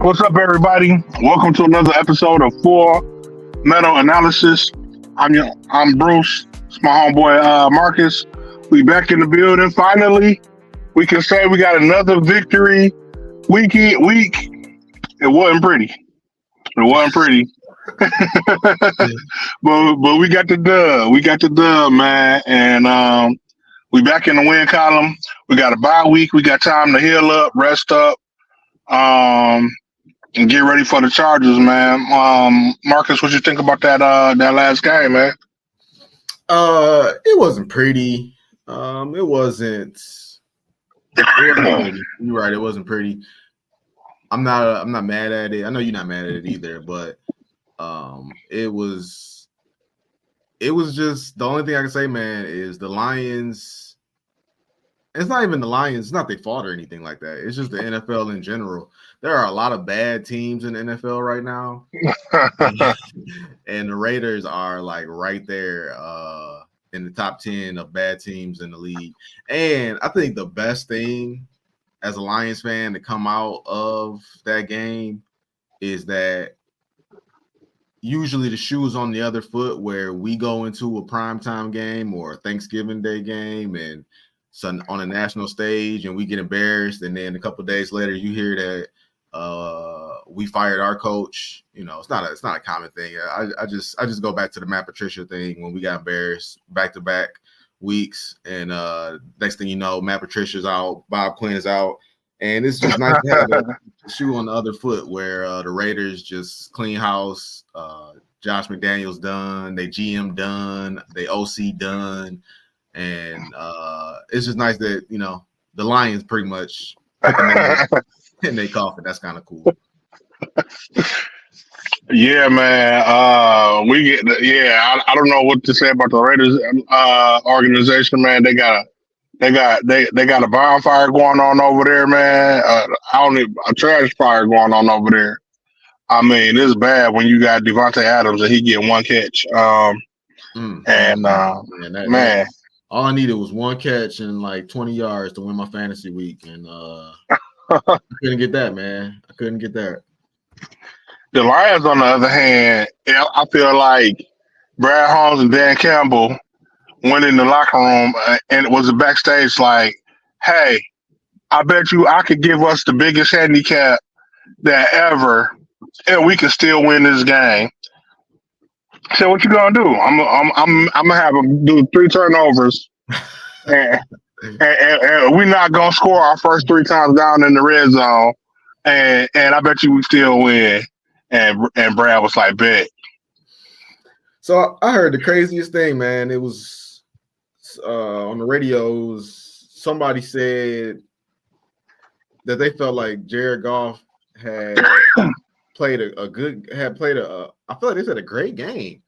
What's up, everybody? Welcome to another episode of Full Metal Analysis. I'm Bruce. It's my homeboy Marcus. We back in the building. Finally, we can say we got another victory week. It wasn't pretty. It wasn't pretty, but we got the dub. We got the dub, man, and we back in the win column. We got a bye week. We got time to heal up, rest up. Um, and get ready for the Chargers, man. Marcus, what you think about that last game, man? It wasn't pretty. It wasn't. It wasn't pretty. You're right. It wasn't pretty. I'm not mad at it. I know you're not mad at it either, but it was. It was just the only thing I can say, man, is the Lions. It's not even the Lions. It's not their fault or anything like that. It's just the NFL in general. There are a lot of bad teams in the NFL right now, and the Raiders are like right there in the top 10 of bad teams in the league. And I think the best thing as a Lions fan to come out of that game is that usually the shoe is on the other foot where we go into a primetime game or a Thanksgiving Day game and on a national stage and we get embarrassed, and then a couple of days later you hear that we fired our coach. You know, it's not a common thing. I just go back to the Matt Patricia thing when we got embarrassed back-to-back weeks, and next thing you know, Matt Patricia's out, Bob Quinn is out, and it's just nice to have the shoe on the other foot where the Raiders just clean house. Josh McDaniels done, they GM done, they OC done, and it's just nice that the Lions pretty much put the name in their coffin. That's kind of cool. Yeah, man. I don't know what to say about the Raiders organization, man. They got a bonfire going on over there, man. A trash fire going on over there. I mean, it's bad when you got Devontae Adams and he get one catch. Man. All I needed was one catch and like 20 yards to win my fantasy week, and I couldn't get that, man. I couldn't get that. The Lions, on the other hand, I feel like Brad Holmes and Dan Campbell went in the locker room and it was a backstage like, hey, I bet you I could give us the biggest handicap that ever, and we can still win this game. So what you gonna do? I'm gonna have them do 3 turnovers, and we're not gonna score our first 3 times down in the red zone, and I bet you we still win. And Brad was like, bet. So I heard the craziest thing, man. It was on the radio. Somebody said that they felt like Jared Goff had played I feel like they said a great game.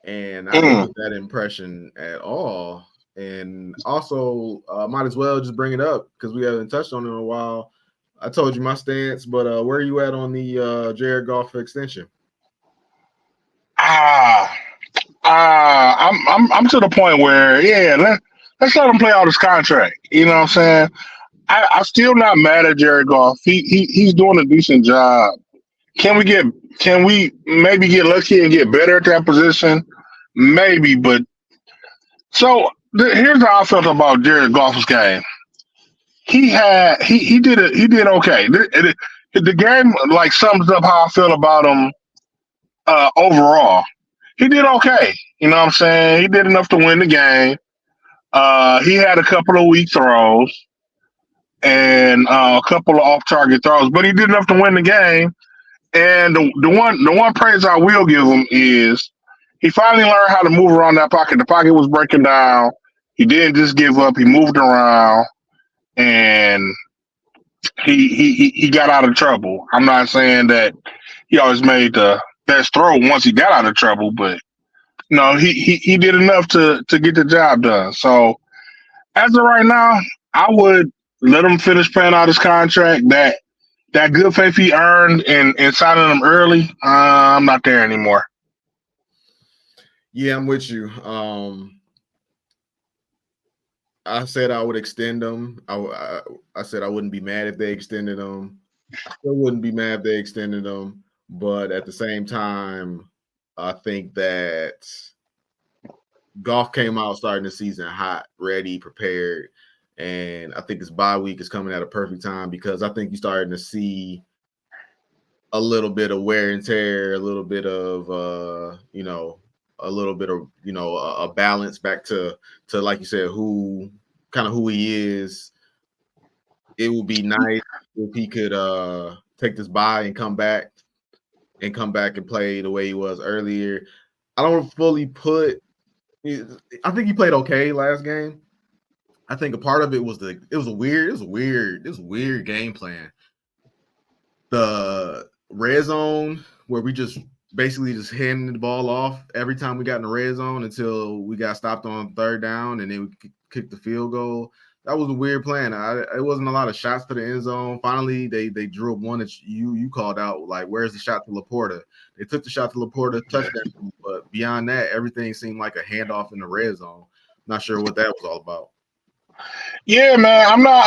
And I didn't get that impression at all. And also, might as well just bring it up because we haven't touched on it in a while. I told you my stance, but where are you at on the Jared Goff extension? I'm to the point where let's let him play out his contract. You know what I'm saying? I'm still not mad at Jared Goff. He's doing a decent job. Can we maybe get lucky and get better at that position? Maybe, but so here's how I felt about Jared Goff's game. He did okay. The game like sums up how I feel about him overall. He did okay. You know what I'm saying? He did enough to win the game. He had a couple of weak throws and a couple of off-target throws, but he did enough to win the game. And the one praise I will give him is he finally learned how to move around that pocket. The pocket was breaking down. He didn't just give up. He moved around, and he got out of trouble. I'm not saying that he always made the best throw once he got out of trouble, but he did enough to get the job done. So as of right now, I would let him finish paying out his contract. That good faith he earned in signing him early, I'm not there anymore. Yeah, I'm with you. I said I would extend him. I said I wouldn't be mad if they extended him. still wouldn't be mad if they extended him, but at the same time, I think that Goff came out starting the season hot, ready, prepared, and I think his bye week is coming at a perfect time because I think you're starting to see a little bit of wear and tear, a little bit of a balance back to like you said, who he is. It would be nice if he could take this bye and come back and play the way he was earlier. I don't fully put. I think he played okay last game. I think a part of it was it was a weird game plan. The red zone where we just basically just handing the ball off every time we got in the red zone until we got stopped on third down and then we kicked the field goal. That was a weird plan. It wasn't a lot of shots to the end zone. Finally, they drew up one that you called out, like, where's the shot to Laporta? They took the shot to Laporta, touchdown, but beyond that, everything seemed like a handoff in the red zone. Not sure what that was all about. Yeah, man. I'm not.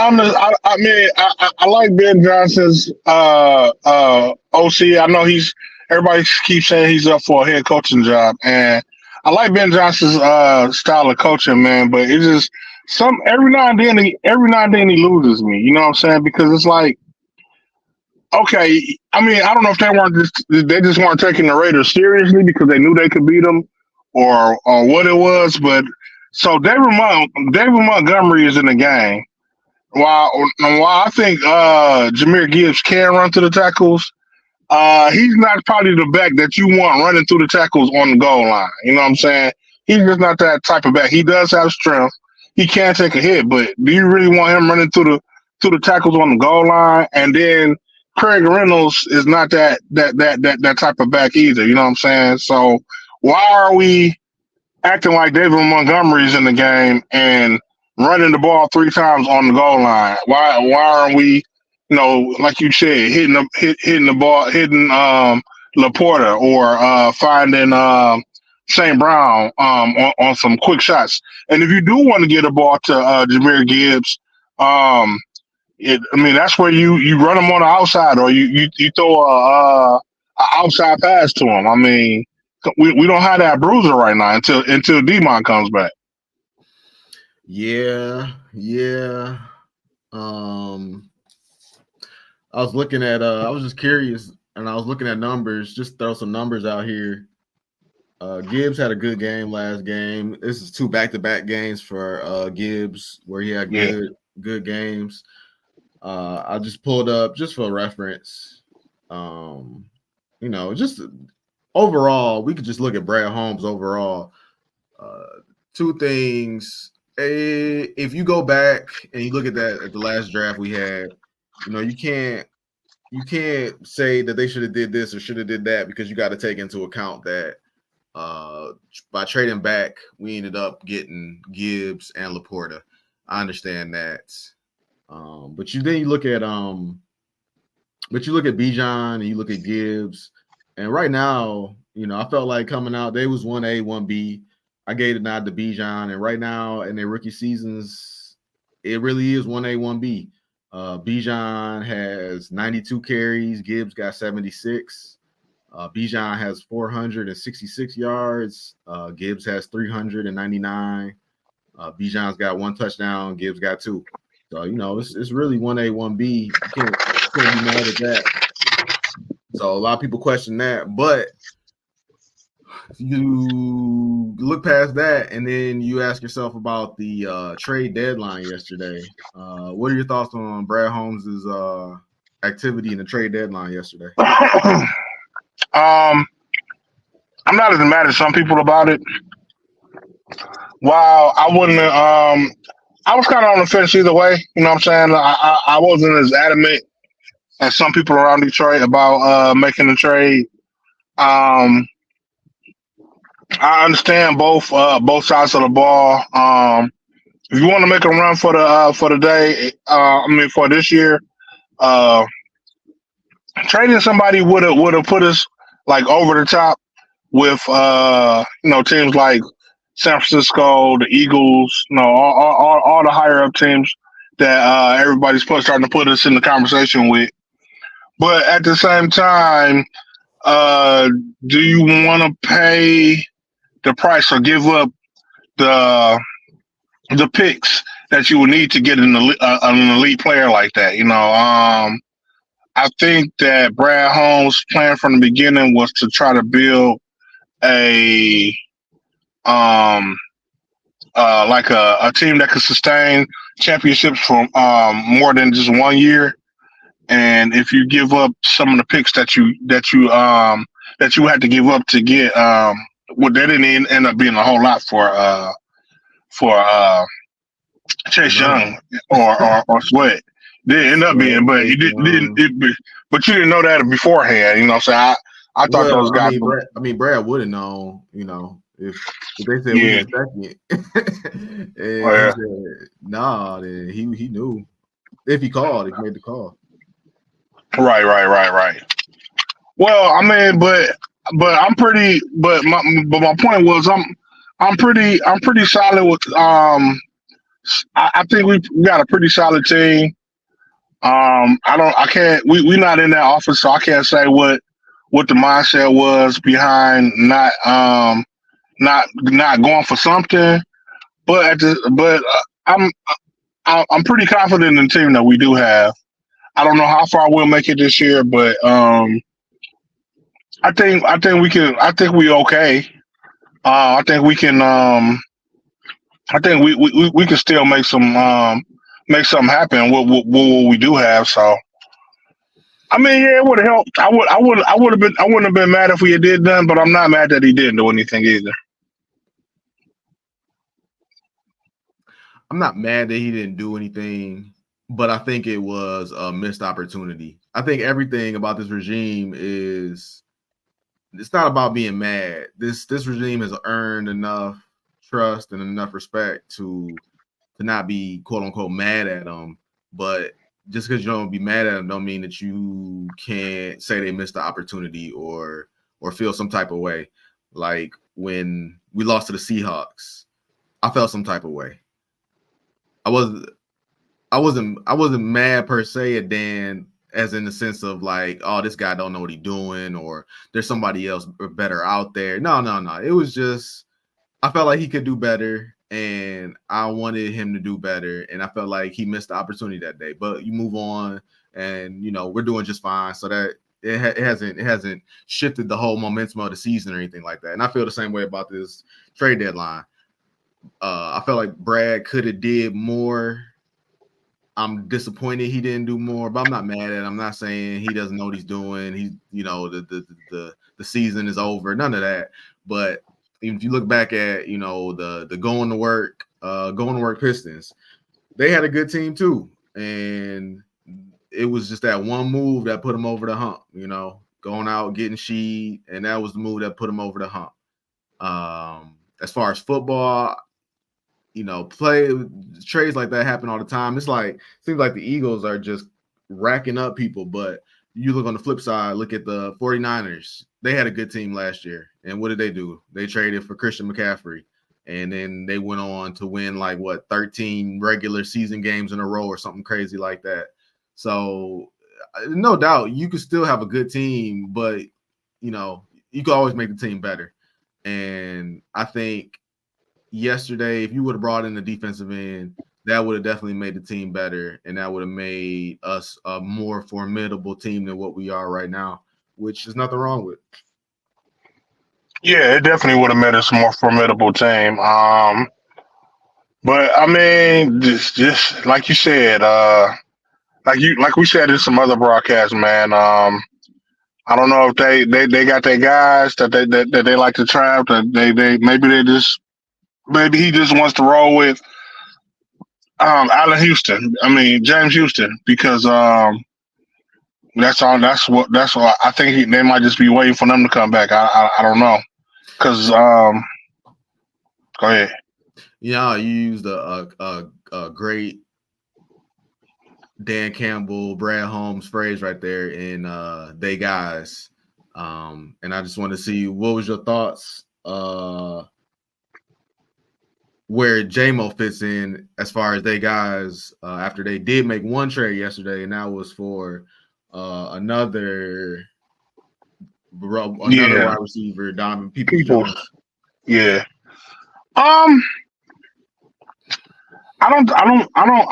I mean, I like Ben Johnson's OC. I know everybody keeps saying he's up for a head coaching job, and I like Ben Johnson's style of coaching, man. But it's just every now and then he loses me. You know what I'm saying? Because it's like, okay, I mean, I don't know if they just weren't taking the Raiders seriously because they knew they could beat them, or what it was. But so David Montgomery is in the game. While I think Jahmyr Gibbs can run to the tackles, he's not probably the back that you want running through the tackles on the goal line. You know what I'm saying? He's just not that type of back. He does have strength. He can take a hit, but do you really want him running through the tackles on the goal line? And then Craig Reynolds is not that type of back either. You know what I'm saying? So why are we acting like David Montgomery's in the game and running the ball 3 times on the goal line? Why aren't we, like you said, hitting the ball, hitting Laporta or finding St. Brown on some quick shots? And if you do want to get a ball to Jahmyr Gibbs, that's where you run him on the outside, or you throw a outside pass to him. I mean, we don't have that bruiser right now until Demon comes back. Yeah. I was looking at I was just curious, and I was looking at numbers, just throw some numbers out here. Gibbs had a good game last game. This is 2 back-to-back games for Gibbs where he had good games. I just pulled up just for reference. Just overall, we could just look at Brad Holmes overall. 2 things. If you go back and you look at the last draft we had, you can't say that they should have did this or should have did that, because you got to take into account that by trading back, we ended up getting Gibbs and Laporta. I understand that. But you look at Bijan and you look at Gibbs, and right now, I felt like coming out, they was 1A, 1B. I gave the nod to Bijan, and right now in their rookie seasons, it really is 1A, 1B. Bijan has 92 carries, Gibbs got 76. Bijan has 466 yards, Gibbs has 399. Bijan's got 1 touchdown, Gibbs got 2. So, it's really 1A, 1B. You can't be mad at that. So a lot of people question that, but you look past that and then you ask yourself about the trade deadline yesterday. What are your thoughts on Brad Holmes' activity in the trade deadline yesterday? I'm not as mad as some people about it. While I wouldn't, I was kind of on the fence either way. You know what I'm saying? I wasn't as adamant as some people around Detroit about making the trade. I understand both sides of the ball. If you want to make a run for the day, for this year, trading somebody would have put us like over the top with teams like San Francisco, the Eagles, all the higher up teams that everybody's starting to put us in the conversation with. but at the same time, uh, do you want to pay the price or give up the picks that you would need to get an elite player like that? I think that Brad Holmes' plan from the beginning was to try to build a um like a team that could sustain championships for more than just 1 year. And if you give up some of the picks that you had to give up to get well, they didn't end up being a whole lot for Chase None. Young or Sweat. They didn't end up being, but you but you didn't know that beforehand. You know what I'm saying? I thought those Well, guys. Brad would have known, if they said we Yeah, need a second, and he yeah, said nah, then he knew if he called, if he made the call. right. Well, I mean, but I'm pretty. But my point was I'm pretty solid with I think we got a pretty solid team. I can't we not in that office, so I can't say what the mindset was behind not going for something. But I'm pretty confident in the team that we do have. I don't know how far we'll make it this year, but I think we can. I think we okay. I think we can. I think we can still make something happen with what we do have. So I mean, yeah, it would have helped. I wouldn't have been mad if we had did done, but I'm not mad that he didn't do anything either. I'm not mad that he didn't do anything, but I think it was a missed opportunity. I think everything about this regime is it's not about being mad. This regime has earned enough trust and enough respect to not be quote unquote mad at them. But just because you don't be mad at them, don't mean that you can't say they missed the opportunity or feel some type of way. Like when we lost to the Seahawks, I felt some type of way. I was I wasn't mad per se at Dan as in the sense of like, oh, this guy don't know what he's doing, or there's somebody else better out there. No. It was just I felt like he could do better, and I wanted him to do better, and I felt like he missed the opportunity that day. But you move on, and we're doing just fine. So that it hasn't shifted the whole momentum of the season or anything like that. And I feel the same way about this trade deadline. I felt like Brad could have did more. I'm disappointed he didn't do more, but I'm not mad at him. I'm not saying he doesn't know what he's doing. He's, the season is over. None of that. But if you look back at, the going to work Pistons, they had a good team too. And it was just that one move that put them over the hump, going out, getting Sheed, and that was the move that put them over the hump. As far as football, play trades like that happen all the time. It's like seems like the Eagles are just racking up people, but you look on the flip side, look at the 49ers. They had a good team last year. And what did they do? They traded for Christian McCaffrey. And then they went on to win 13 regular season games in a row or something crazy like that. So no doubt you could still have a good team, but you could always make the team better. And I think yesterday, if you would have brought in the defensive end, that would have definitely made the team better, and that would have made us a more formidable team than what we are right now, which is nothing wrong with. Yeah, it definitely would have made us a more formidable team. But I mean, just like you said, like we said in some other broadcasts, man. I don't know if they got their guys that they like to trap. That they maybe he just wants to roll with Allen Houston. I mean James Houston because that's all. That's what I think they might just be waiting for them to come back. I don't know because go ahead. Yeah, you used a great Dan Campbell, Brad Holmes phrase right there in "They Guys," and I just want to see what was your thoughts where JMO fits in as far as they guys after they did make one trade yesterday, and that was for another Yeah, wide receiver, Donovan Peoples people. Jones. Yeah. Um, I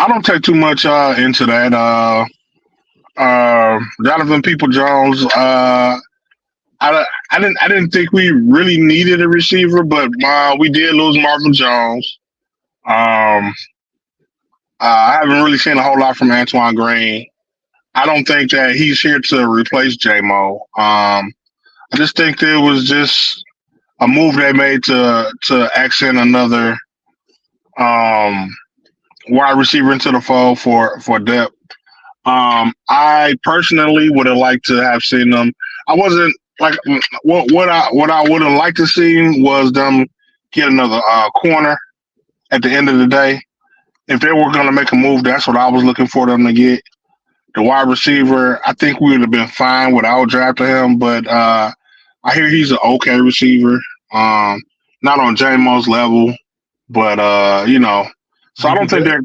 don't take too much into that. Donovan People Jones. I didn't think we really needed a receiver, but we did lose Marvin Jones. Um, I haven't really seen a whole lot from Antoine Green. I don't think that he's here to replace J-Mo. I just think that it was just a move they made to accent another um, wide receiver into the fold for depth. I personally would have liked to have seen them. I wasn't like what I would have liked to see was them get another corner at the end of the day. If they were going to make a move, that's what I was looking for them to get. The wide receiver, I think we would have been fine without drafting him, but I hear he's an okay receiver. Um, Not on J-Mo's level, but so I don't think DPJ? they're,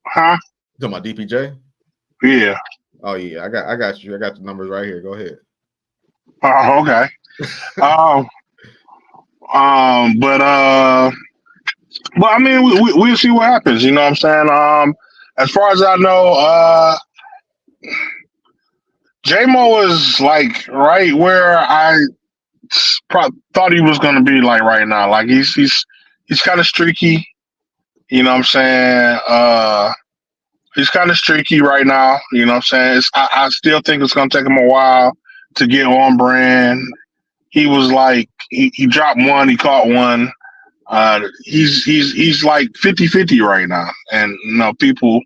huh? You talking about DPJ? Yeah. Oh yeah, I got you. I got the numbers right here. Go ahead. Okay. Um, but I mean, we'll see what happens. You know what I'm saying? As far as I know, J-Mo is like right where I thought he was going to be like right now. Like he's kind of streaky. You know what I'm saying? He's kind of streaky right now. You know what I'm saying? I still think it's going to take him a while to get on brand. He was like he dropped one, he caught one. He's like 50-50 right now, and people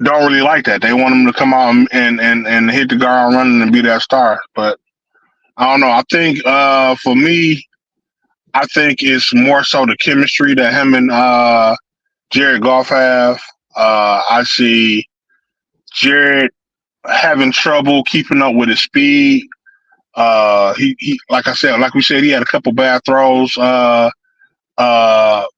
don't really like that. They want him to come out and hit the ground running and be that star. But I don't know. I think for me, I think it's more so the chemistry that him and Jared Goff have. I see Jared having trouble keeping up with his speed. He like I said, like we said, he had a couple bad throws on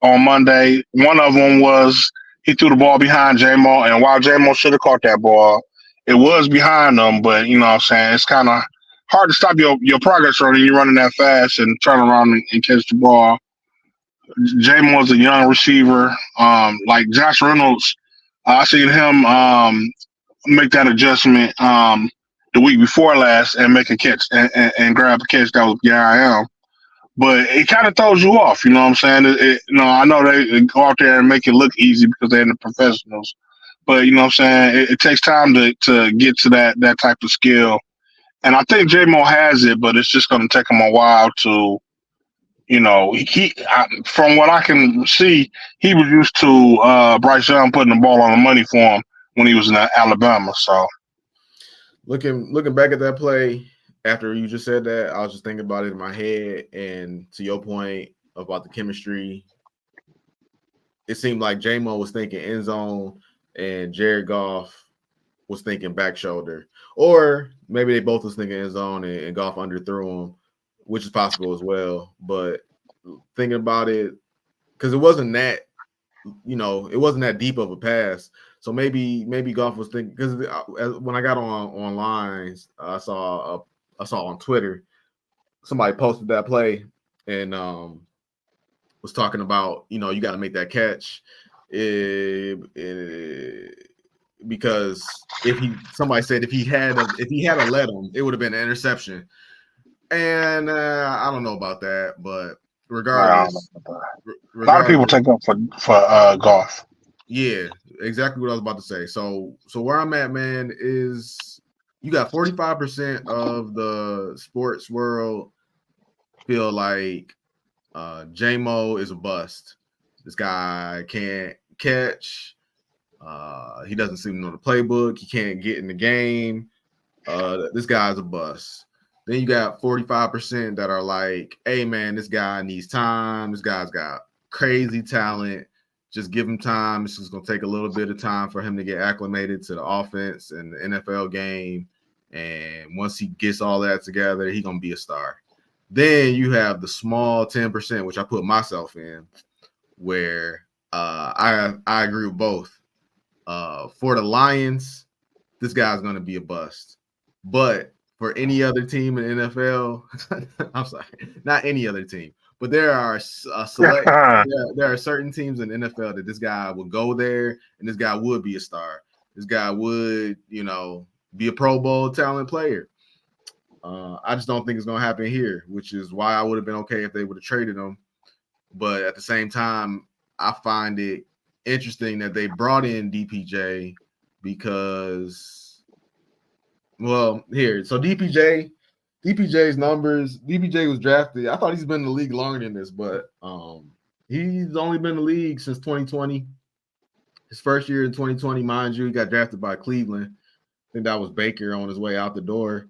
Monday. One of them was he threw the ball behind J-Mo, and while J-Mo should have caught that ball, it was behind him. But you know what I'm saying? It's kind of hard to stop your progress running. You're running that fast and turn around and catch the ball. J-Mo's a young receiver. Like Josh Reynolds, I seen him make that adjustment the week before last and make a catch and grab a catch that was yeah I am. But it kind of throws you off, you know what I'm saying? I know they go out there and make it look easy because they're the professionals, but you know what I'm saying? It takes time to get to that type of skill, and I think J-Mo has it, but it's just going to take him a while to, from what I can see, he was used to Bryce Young putting the ball on the money for him when he was in Alabama. So Looking back at that play after you just said that, I was just thinking about it in my head. And to your point about the chemistry, it seemed like J-Mo was thinking end zone and Jared Goff was thinking back shoulder. Or maybe they both was thinking end zone and Goff underthrew him, which is possible as well. But thinking about it, because it wasn't that deep of a pass. So maybe Goff was thinking, because when I got online, I saw on Twitter somebody posted that play and was talking about you got to make that catch, because somebody said if he had let him, it would have been an interception. And I don't know about that, but I don't know. regardless, A lot of people take up for Golf. yeah, exactly what I was about to say. So where I'm at, man, is you got 45% of the sports world feel like J-Mo is a bust. This guy can't catch. He doesn't seem to know the playbook. He can't get in the game. This guy's a bust. Then you got 45% that are like, hey, man, this guy needs time. This guy's got crazy talent. Just give him time. It's just going to take a little bit of time for him to get acclimated to the offense and the NFL game. And once he gets all that together, he's going to be a star. Then you have the small 10%, which I put myself in, where I agree with both. For the Lions, this guy's going to be a bust. But for any other team in the NFL, I'm sorry, not any other team, but there are select. There are certain teams in the NFL that this guy would go there, and this guy would be a star. This guy would, be a Pro Bowl talent player. I just don't think it's going to happen here, which is why I would have been okay if they would have traded him. But at the same time, I find it interesting that they brought in DPJ because, well, here. So DPJ's numbers, DPJ was drafted. I thought he's been in the league longer than this, but he's only been in the league since 2020. His first year in 2020, mind you, he got drafted by Cleveland. I think that was Baker on his way out the door.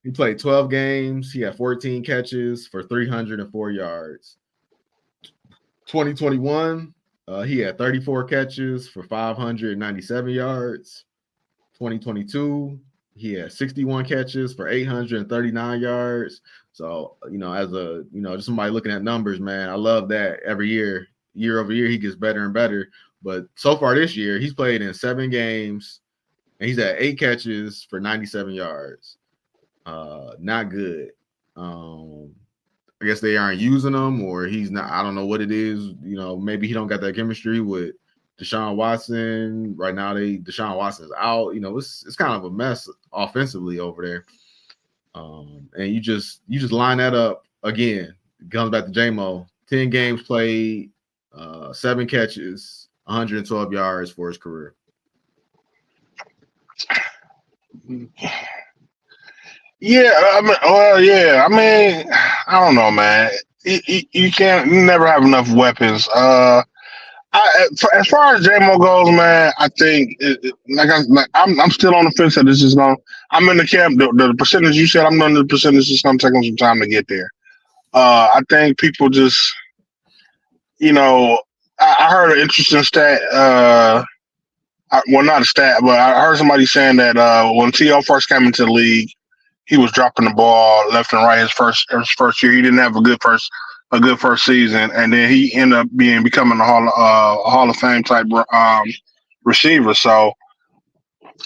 He played 12 games. He had 14 catches for 304 yards. 2021, he had 34 catches for 597 yards. 2022, he had 61 catches for 839 yards. So, as a, just somebody looking at numbers, man, I love that every year over year, he gets better and better. But so far this year, he's played in 7 games and he's had 8 catches for 97 yards. Not good. I guess they aren't using him, or he's not. I don't know what it is. Maybe he don't got that chemistry with Deshaun Watson. Right now, Deshaun Watson's out. It's kind of a mess offensively over there. And you just line that up again. It comes back to J-Mo. 10 games played, 7 catches, 112 yards for his career. Yeah, I don't know, man. You never have enough weapons. As far as J-Mo goes, man, I think I'm still on the fence that this is going. I'm in the camp. The percentage you said, I'm on the percentage. It's going to take them some time to get there. I think people just, I heard an interesting stat. Well, not a stat, but I heard somebody saying that when T.O. first came into the league, he was dropping the ball left and right. His first year, he didn't have a good first season, and then he ended up becoming a Hall of Fame type receiver. So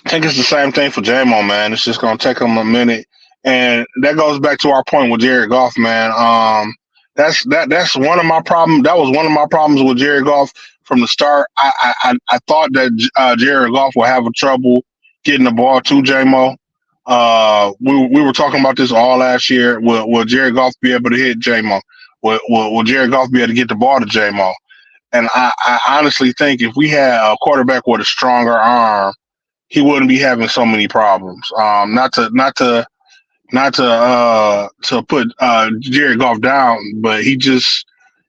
I think it's the same thing for J-Mo, man. It's just gonna take him a minute, and that goes back to our point with Jared Goff, man. That's one of my problems. That was one of my problems with Jared Goff from the start. I thought that Jared Goff would have a trouble getting the ball to J-Mo. We were talking about this all last year. Will Jared Goff be able to hit J-Mo? Will Jared Goff be able to get the ball to J-Mo? And I honestly think if we had a quarterback with a stronger arm, he wouldn't be having so many problems. Not to put Jared Goff down, but he just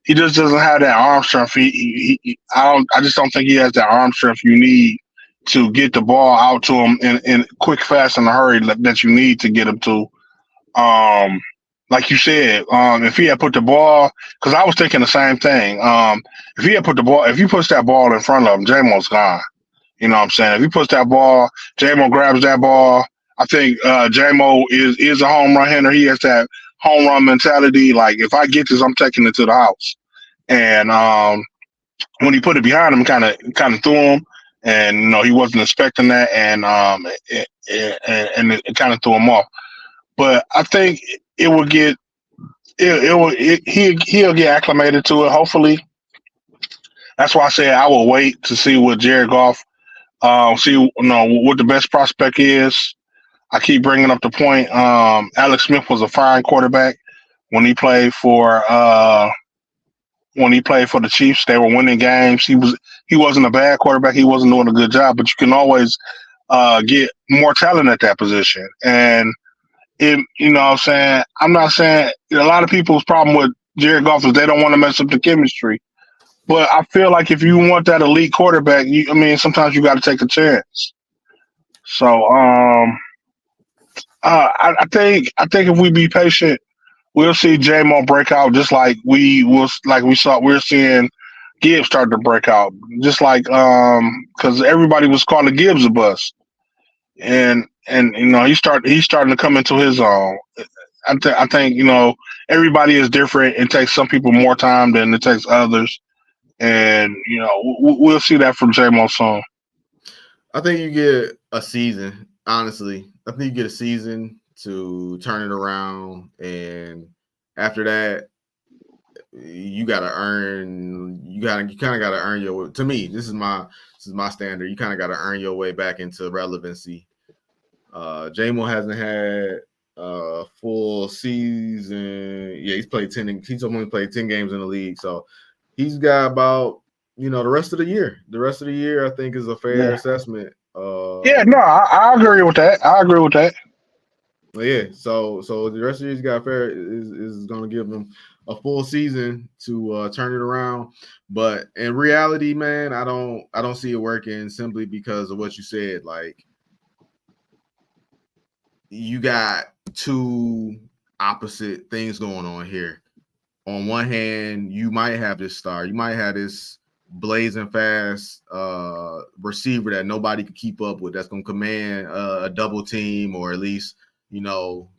doesn't have that arm strength. I just don't think he has that arm strength you need to get the ball out to him in quick, fast, and a hurry that you need to get him to. Like you said, if he had put the ball, because I was thinking the same thing. If he puts that ball in front of him, J-Mo's gone. You know what I'm saying? If he puts that ball, J-Mo grabs that ball. I think J-Mo is a home run hitter. He has that home run mentality. Like, if I get this, I'm taking it to the house. And when he put it behind him, kind of threw him. And he wasn't expecting that, and it kind of threw him off. But I think he'll get acclimated to it. Hopefully, that's why I say I will wait to see what Jared Goff, see what the best prospect is. I keep bringing up the point. Alex Smith was a fine quarterback when he played for the Chiefs. They were winning games. He wasn't a bad quarterback. He wasn't doing a good job, but you can always get more talent at that position. And what I'm saying, I'm not saying a lot of people's problem with Jared Goff is they don't want to mess up the chemistry. But I feel like if you want that elite quarterback, sometimes you got to take a chance. So I think if we be patient, we'll see J-Mo break out just like we're seeing Gibbs start to break out, just like because everybody was calling Gibbs a bust, and he's starting to come into his own. I think everybody is different. It takes some people more time than it takes others, and we'll see that from J-Mo soon. I think you get a season. Honestly, I think you get a season to turn it around, and after that, you got to earn. You kind of got to earn your way. To me, this is my standard. You kind of got to earn your way back into relevancy. J-Mo hasn't had a full season. Yeah, he's played 10. He's only played 10 games in the league, so he's got about the rest of the year. The rest of the year, I think, is a fair Yeah. assessment. Yeah, no, I agree with that. I agree with that. Yeah, so the rest of the year he's got fair is going to give him a full season to turn it around. But in reality, man, I don't see it working simply because of what you said. Like, you got two opposite things going on here. On one hand, you might have this star, you might have this blazing fast receiver that nobody could keep up with, that's going to command a double team, or at least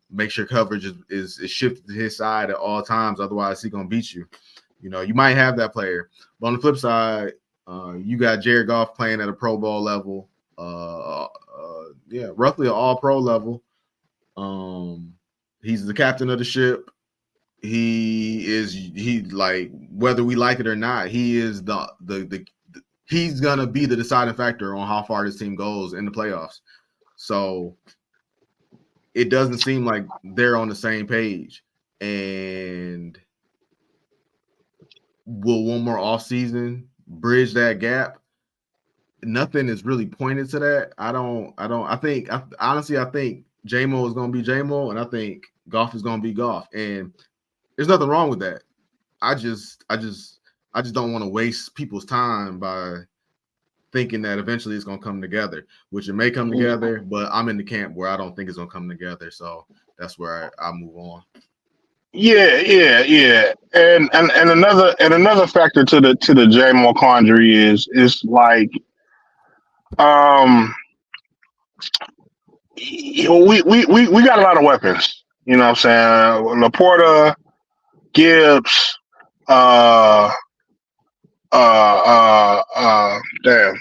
make sure coverage is shifted to his side at all times. Otherwise, he's going to beat you. You might have that player, but on the flip side, you got Jared Goff playing at a Pro Bowl level, roughly an All Pro level. He's the captain of the ship. He like, whether we like it or not, he is the he's gonna be the deciding factor on how far this team goes in the playoffs. So it doesn't seem like they're on the same page. And will one more offseason bridge that gap? Nothing is really pointed to that. I think J-Mo is gonna be J-Mo, and I think Goff is gonna be Goff. And there's nothing wrong with that. I just don't want to waste people's time by thinking that eventually it's going to come together, which it may come together, but I'm in the camp where I don't think it's going to come together. So that's where I move on. Yeah. And another factor to the J-Mo quandary is like um we got a lot of weapons. You know what I'm saying? Laporta, Gibbs, uh damn.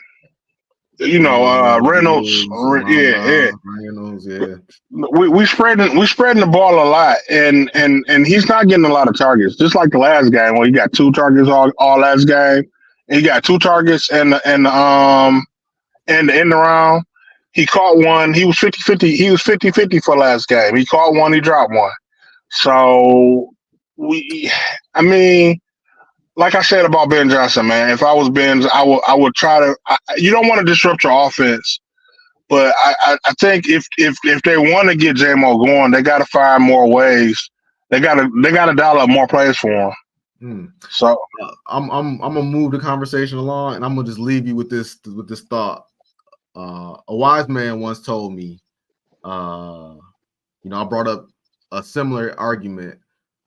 Reynolds. Yeah. Reynolds, yeah. We spreading the ball a lot, and he's not getting a lot of targets. Just like the last game where he got two targets all last game, and he got two targets and in the round. He caught one. He was 50-50. He was 50-50 for last game. He caught one. He dropped one. So I mean, like I said about Ben Johnson, man. If I was Ben, I would try to. You don't want to disrupt your offense, but I think if they want to get J-Mo going, they got to find more ways. They gotta dial up more plays for him. So I'm gonna move the conversation along, and I'm gonna just leave you with this thought. A wise man once told me, I brought up a similar argument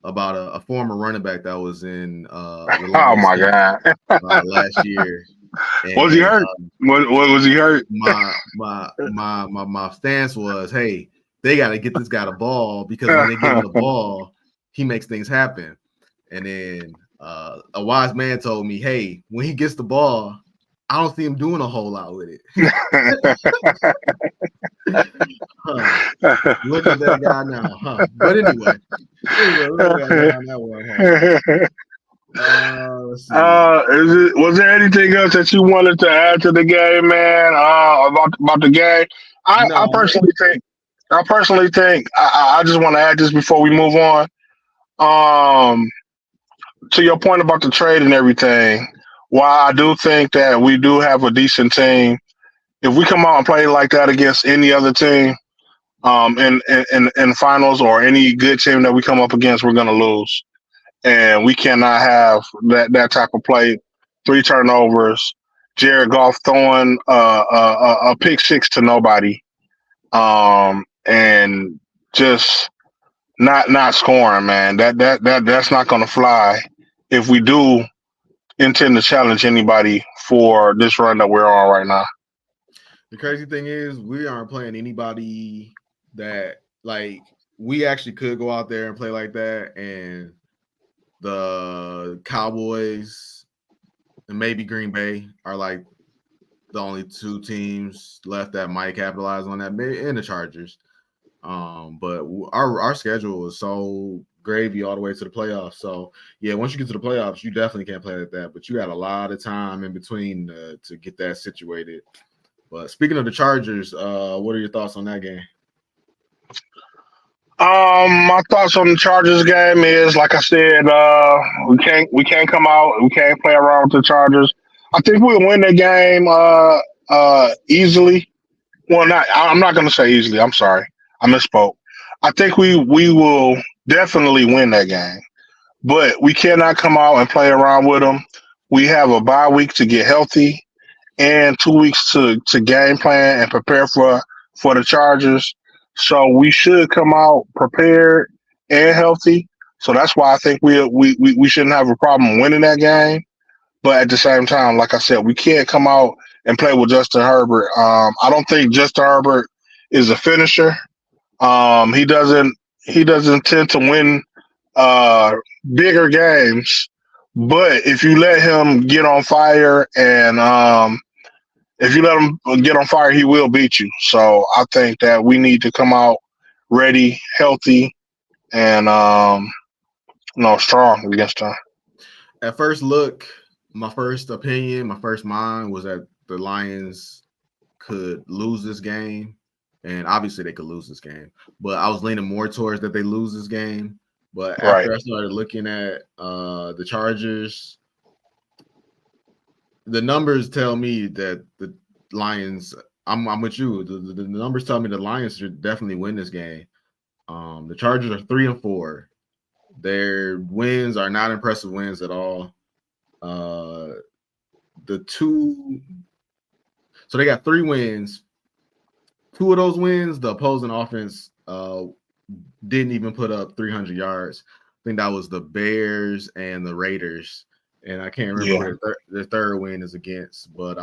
about a former running back that was in oh my god, last year. And, was he hurt? Was he hurt? My stance was, hey, they got to get this guy the ball, because when they give him the ball, he makes things happen. And then a wise man told me, hey, when he gets the ball, I don't see him doing a whole lot with it. Look at that guy now, huh? But anyway, look at that one. Was there anything else that you wanted to add to the game, man? About the game, I personally think I just want to add this before we move on. To your point about the trade and everything, while I do think that we do have a decent team, if we come out and play like that against any other team, in finals, or any good team that we come up against, we're gonna lose, and we cannot have that type of play. 3 turnovers, Jared Goff throwing a pick six to nobody, and just not scoring, man. That's not gonna fly if we do intend to challenge anybody for this run that we're on right now. The crazy thing is, we aren't playing anybody that, like, we actually could go out there and play like that, and the Cowboys and maybe Green Bay are like the only two teams left that might capitalize on that, and the Chargers. But our schedule is so gravy all the way to the playoffs. So yeah, once you get to the playoffs, you definitely can't play like that. But you got a lot of time in between to get that situated. But speaking of the Chargers, what are your thoughts on that game? My thoughts on the Chargers game is, like I said, we can't come out, we can't play around with the Chargers. I think we'll win the game easily. Well, I'm not going to say easily. I'm sorry, I misspoke. I think we will definitely win that game, but we cannot come out and play around with them. We have a bye week to get healthy and 2 weeks to game plan and prepare for the Chargers. So we should come out prepared and healthy. So that's why I think we shouldn't have a problem winning that game. But at the same time, like I said, we can't come out and play with Justin Herbert. I don't think Justin Herbert is a finisher. He doesn't tend to win uh, bigger games. But if you let him get on fire and if you let him get on fire, he will beat you. So I think that we need to come out ready, healthy, and strong against them. At first look, my first opinion, my first mind was that the Lions could lose this game, and obviously they could lose this game. But I was leaning more towards that they lose this game. But Right. after I started looking at the Chargers, the numbers tell me that the Lions. I'm with you. The numbers tell me the Lions should definitely win this game. The Chargers are 3-4. Their wins are not impressive wins at all. The two, so they got 3 wins. 2 of those wins, the opposing offense didn't even put up 300 yards. I think that was the Bears and the Raiders, and I can't remember Yeah. who their third win is against. But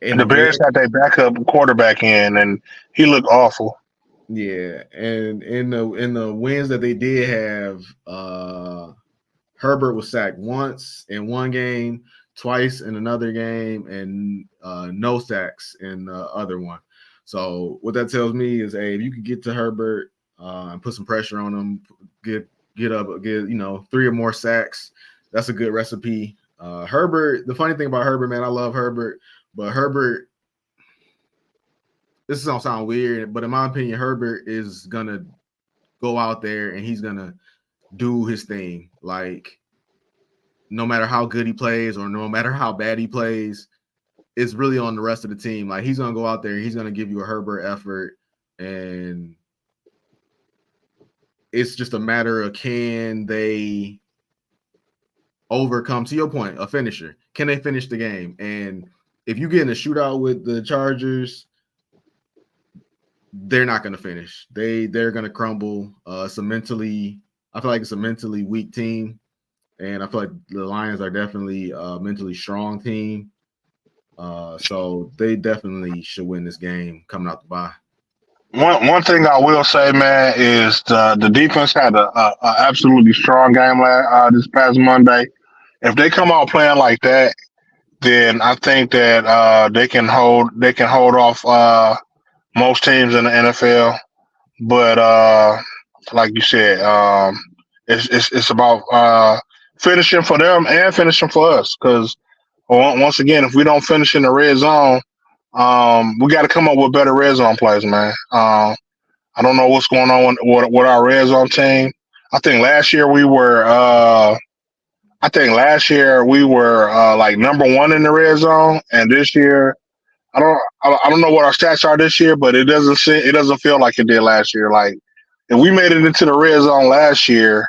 And the Bears had their backup quarterback in, and he looked awful. yeah, and in the wins that they did have, Herbert was sacked once in one game, twice in another game, and no sacks in the other one. So what that tells me is, hey, if you could get to Herbert and put some pressure on him, get 3 or more sacks, that's a good recipe. Herbert, the funny thing about Herbert, man, I love Herbert, but Herbert, this is gonna sound weird, but in my opinion, Herbert is gonna go out there and he's gonna do his thing. Like, no matter how good he plays or no matter how bad he plays, it's really on the rest of the team. Like, he's gonna go out there and he's gonna give you a Herbert effort, and it's just a matter of, can they overcome, to your point, a finisher? Can they finish the game? And if you get in a shootout with the Chargers, they're not going to finish. They're going to crumble. I feel like it's a mentally weak team, and I feel like the Lions are definitely a mentally strong team. So they definitely should win this game coming out the bye. One thing I will say, man, is the defense had a absolutely strong game this past Monday. If they come out playing like that, then I think that they can hold off most teams in the NFL. But like you said, it's about finishing for them and finishing for us. Because once again, if we don't finish in the red zone, we got to come up with better red zone plays, man. I don't know what's going on with our red zone team. I think last year we were. Like number 1 in the red zone, and this year I don't know what our stats are this year, but it doesn't feel like it did last year. Like, if we made it into the red zone last year,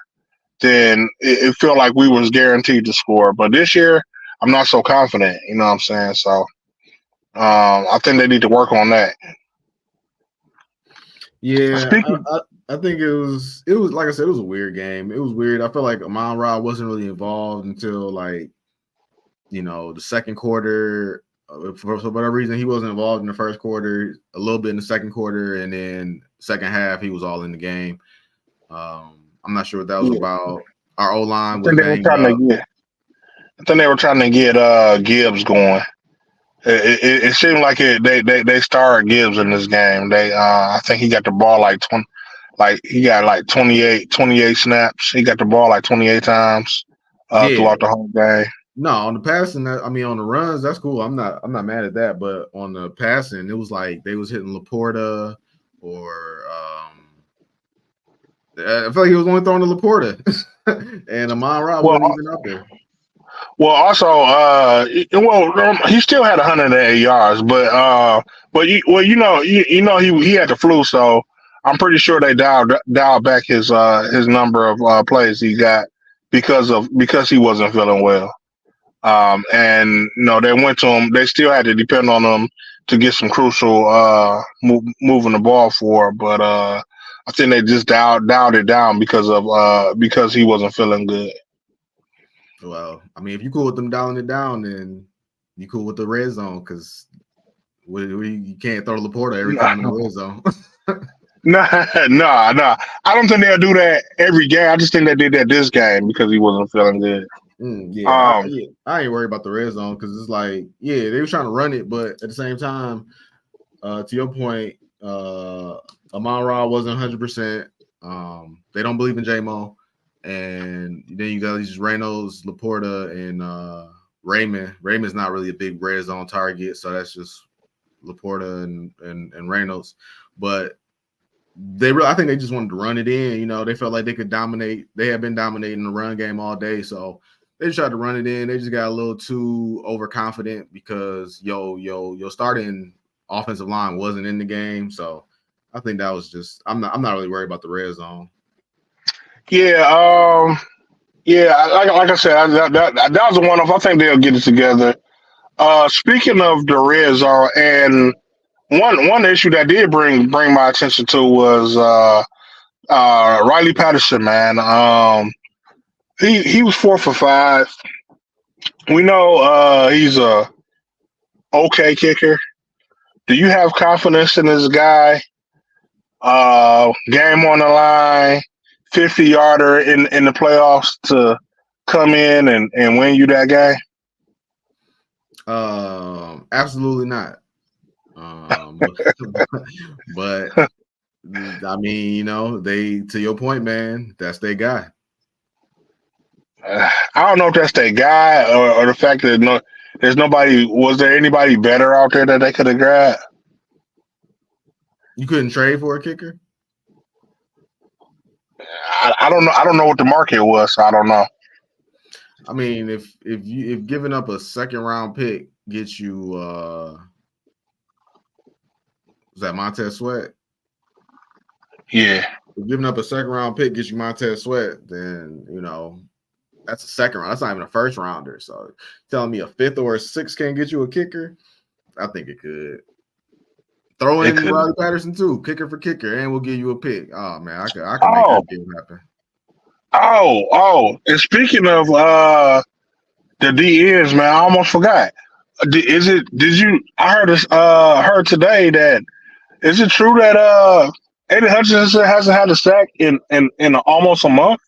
then it felt like we was guaranteed to score. But this year, I'm not so confident. You know what I'm saying? So I think they need to work on that. Yeah, Speaking, I think it was like I said, it was a weird game. It was weird. I felt like Amon Ra wasn't really involved until, like, the second quarter. For whatever reason, he wasn't involved in the first quarter, a little bit in the second quarter, and then second half he was all in the game. I'm not sure what that was yeah, about. Our O I line was think they were banged trying to up. get. I think they were trying to get Gibbs going. It seemed like they started Gibbs in this game. I think he got the ball like 20, like he got like 28 snaps. He got the ball like 28 times Yeah. throughout the whole game. No, on the passing, on the runs, that's cool. I'm not mad at that. But on the passing, it was like they was hitting Laporta, or I feel like he was only throwing to Laporta, and Amon-Ra Well, wasn't even up there. Well, also, he still had 108 yards, but he had the flu, so I'm pretty sure they dialed back his number of plays he got because he wasn't feeling well. And they went to him. They still had to depend on him to get some crucial moving the ball for, but I think they just dialed it down because he wasn't feeling good. Well, I mean, if you cool with them dialing it down, then you cool with the red zone, because you can't throw Laporta every time in the red zone. No. I don't think they'll do that every game. I just think they did that this game because he wasn't feeling good. I ain't worried about the red zone, because it's like, yeah, they were trying to run it, but at the same time, to your point, Amon-Ra wasn't 100%. They don't believe in J-Mo. And then you got these Reynolds, Laporta, and Raymond. Raymond's not really a big red zone target, so that's just Laporta and Reynolds. But I think they just wanted to run it in. They felt like they could dominate. They had been dominating the run game all day, so they just tried to run it in. They just got a little too overconfident because your starting offensive line wasn't in the game. So I think that was just. I'm not really worried about the red zone. Yeah, like I said, that was a one-off. I think they'll get it together. Speaking of the red zone, and one issue that did bring my attention to was Riley Patterson. Man, he was 4 for 5. We know he's a okay kicker. Do you have confidence in this guy? Game on the line, 50-yarder in the playoffs to come in and win you that game? Absolutely not. But I mean, to your point, man, that's their guy. I don't know if that's their guy or the fact that there's nobody. Was there anybody better out there that they could have grabbed? You couldn't trade for a kicker? I don't know. I don't know what the market was, so I don't know. I mean, if giving up a second-round pick gets you, was that Montez Sweat? Yeah. If giving up a second-round pick gets you Montez Sweat, then that's a second round. That's not even a first rounder. So telling me a fifth or a sixth can't get you a kicker, I think it could. Throw in Riley Patterson too, kicker for kicker, and we'll give you a pick. Oh man, I can make that deal happen. And speaking of the DNs, man, I almost forgot. I heard today that is it true that Aiden Hutchinson hasn't had a sack in almost a month?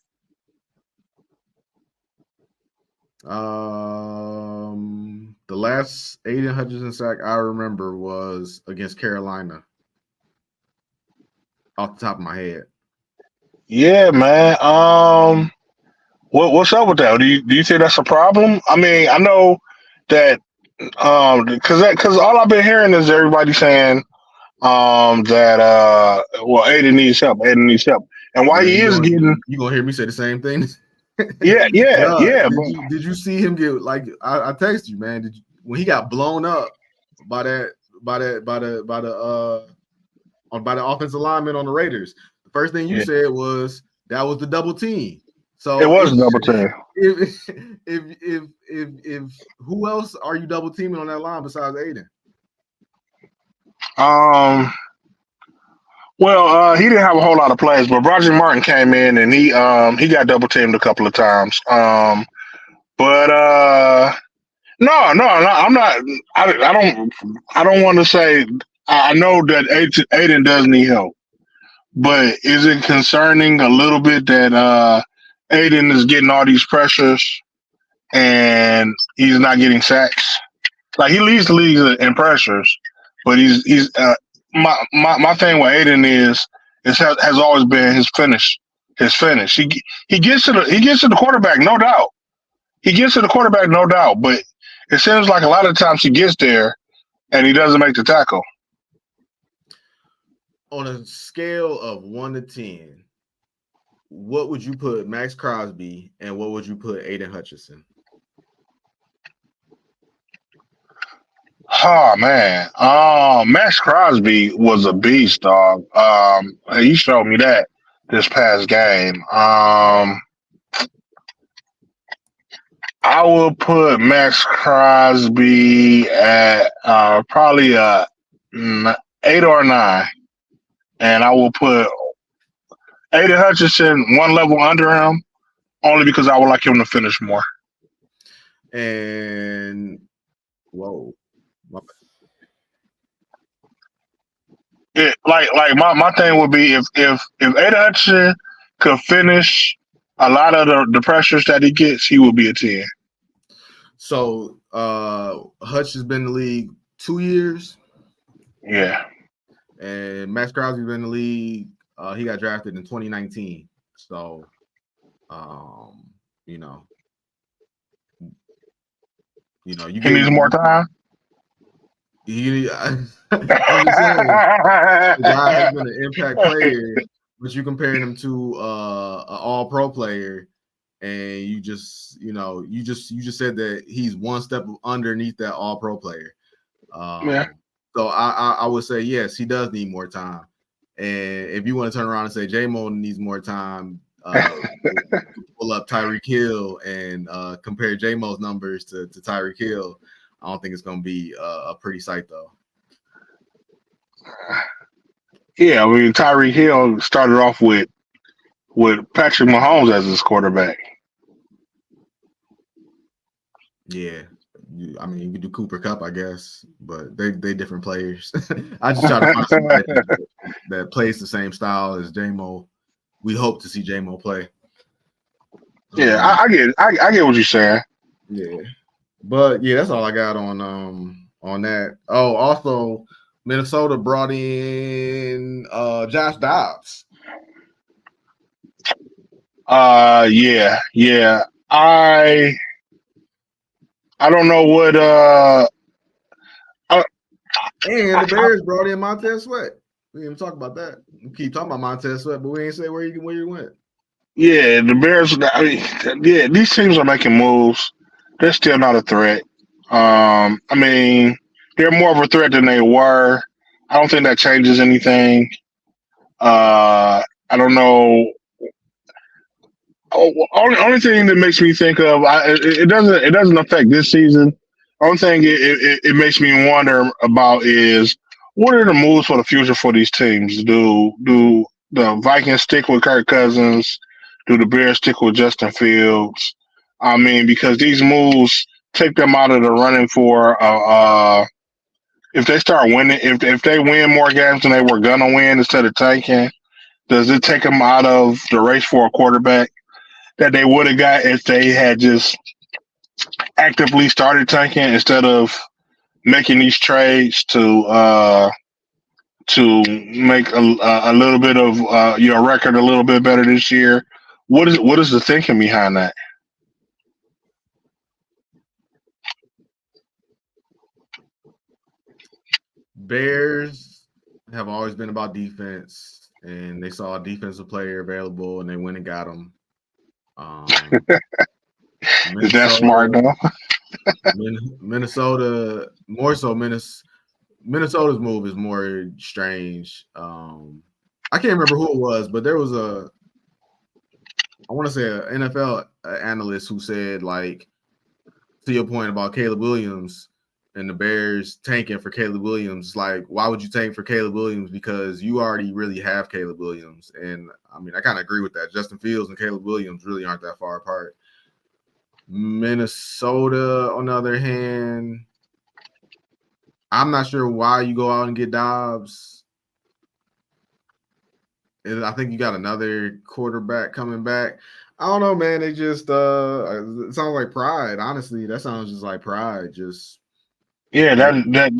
The last Aiden Hutchinson sack I remember was against Carolina. Off the top of my head. Yeah, man. What's up with that? Do you think that's a problem? I mean, I know that because all I've been hearing is everybody saying that Aiden needs help. Aiden needs help, and why he is getting. You gonna hear me say the same thing? Yeah. Did you see him get I texted you, man? When he got blown up by the offensive lineman on the Raiders? The first thing you said was that was the double team. So it was a double team. If who else are you double teaming on that line besides Aiden? Well, he didn't have a whole lot of plays, but Roger Martin came in and he got double teamed a couple of times. But no, I'm not. I don't want to say. I know that Aiden does need help, but is it concerning a little bit that Aiden is getting all these pressures and he's not getting sacks? Like he leads the league in pressures, but he's my thing with Aiden is has always been his finish. His finish. He gets to the quarterback, no doubt. He gets to the quarterback, no doubt. But it seems like a lot of times he gets there and he doesn't make the tackle. On a scale of 1 to 10, what would you put Max Crosby and what would you put Aiden Hutchinson? Oh man, Max Crosby was a beast, dog. He showed me that this past game. I will put Max Crosby at probably a 8 or 9, and I will put Aiden Hutchinson one level under him, only because I would like him to finish more. And whoa, Like my thing would be if Aiden Hutchinson could finish a lot of the pressures that he gets, he would be a 10. So Hutch has been in the league 2 years. Yeah. And Max Crosby's been in the league. He got drafted in 2019. So you know, you He needs more time. I'm just saying, the guy has been an impact player, but you comparing him to an all-pro player, and you just said that he's one step underneath that all-pro player. Yeah. So I would say yes, he does need more time. And if you want to turn around and say J-Mo needs more time, pull up Tyreek Hill and compare J-Mo's numbers to Tyreek Hill. I don't think it's going to be a pretty sight, though. Yeah, I mean Tyreek Hill started off with Patrick Mahomes as his quarterback. Yeah, I mean you could do Cooper Cup, I guess, but they different players. I just try to find somebody that plays the same style as J-Mo. We hope to see J-Mo play. Yeah, I get it. I get what you're saying. Yeah. But yeah, that's all I got on that. Oh, also Minnesota brought in Josh Dobbs. Yeah. I don't know what and the Bears brought in Montez Sweat. We didn't talk about that. We keep talking about Montez Sweat, but we ain't say where you went. Yeah, the Bears. I mean, yeah, these teams are making moves. They're still not a threat. I mean, they're more of a threat than they were. I don't think that changes anything. I don't know. Only thing that makes me think of it doesn't affect this season. Only thing it makes me wonder about is what are the moves for the future for these teams? Do the Vikings stick with Kirk Cousins? Do the Bears stick with Justin Fields? I mean, because these moves take them out of the running for if they start winning, if they win more games than they were gonna win instead of tanking, does it take them out of the race for a quarterback that they would have got if they had just actively started tanking instead of making these trades to make a little bit of your record a little bit better this year? What is the thinking behind that? Bears have always been about defense, and they saw a defensive player available, and they went and got him. Is that smart though? Minnesota, more so Minnesota's move is more strange. I can't remember who it was, but there was I want to say an NFL analyst who said, like, to your point about Caleb Williams and the Bears tanking for Caleb Williams, like, why would you tank for Caleb Williams? Because you already really have Caleb Williams. And I mean, I kind of agree with that. Justin Fields and Caleb Williams really aren't that far apart. Minnesota, on the other hand, I'm not sure why you go out and get Dobbs. I think you got another quarterback coming back. I don't know, man. They just it sounds like pride. Honestly, that sounds just like pride. Just Yeah, that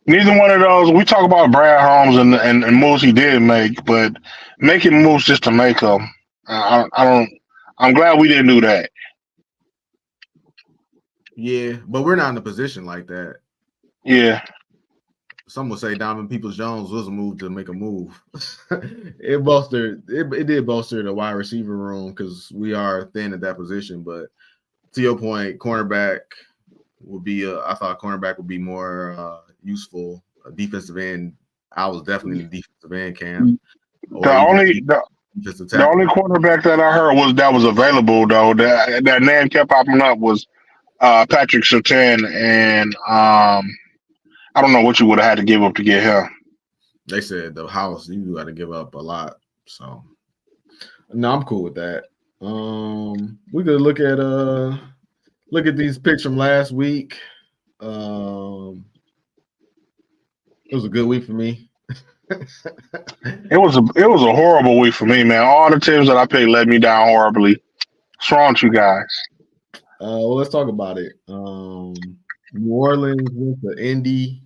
neither one of those. We talk about Brad Holmes and moves he did make, but making moves just to make them. I don't. I'm glad we didn't do that. Yeah, but we're not in a position like that. Yeah. Some would say Donovan Peoples-Jones was a move to make a move. It did bolster the wide receiver room because we are thin at that position. But to your point, cornerback would be. I thought cornerback would be more useful. Defensive end. I was definitely in the defensive end camp, The or even only defensive the only tackle. quarterback that I heard was available though. That name kept popping up was Patrick Surtain, and I don't know what you would have had to give up to get him. They said the house you got to give up a lot. So no, I'm cool with that. We could look at these picks from last week. It was a good week for me. It was a horrible week for me, man. All the teams that I picked let me down horribly. What's wrong with you guys? Well, let's talk about it. New Orleans went to Indy.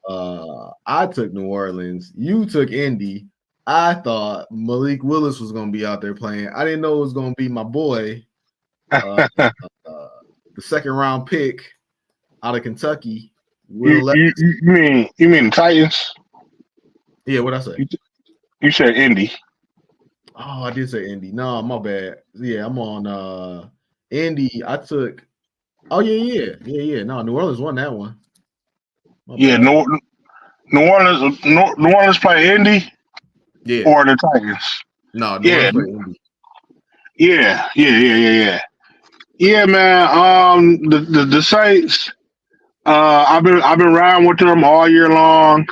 I took New Orleans. You took Indy. I thought Malik Willis was going to be out there playing. I didn't know it was going to be my boy, the second round pick out of Kentucky. You mean the Titans? Yeah, what I say? You said Indy. Oh, I did say Indy. No, my bad. Yeah, I'm on Indy. I took. Oh yeah. No, New Orleans won that one. My Yeah, bad. New Orleans play Indy. Yeah. Or the Titans. No, New Orleans play Indy. Yeah. Yeah, man. The Saints. I've been riding with them all year long.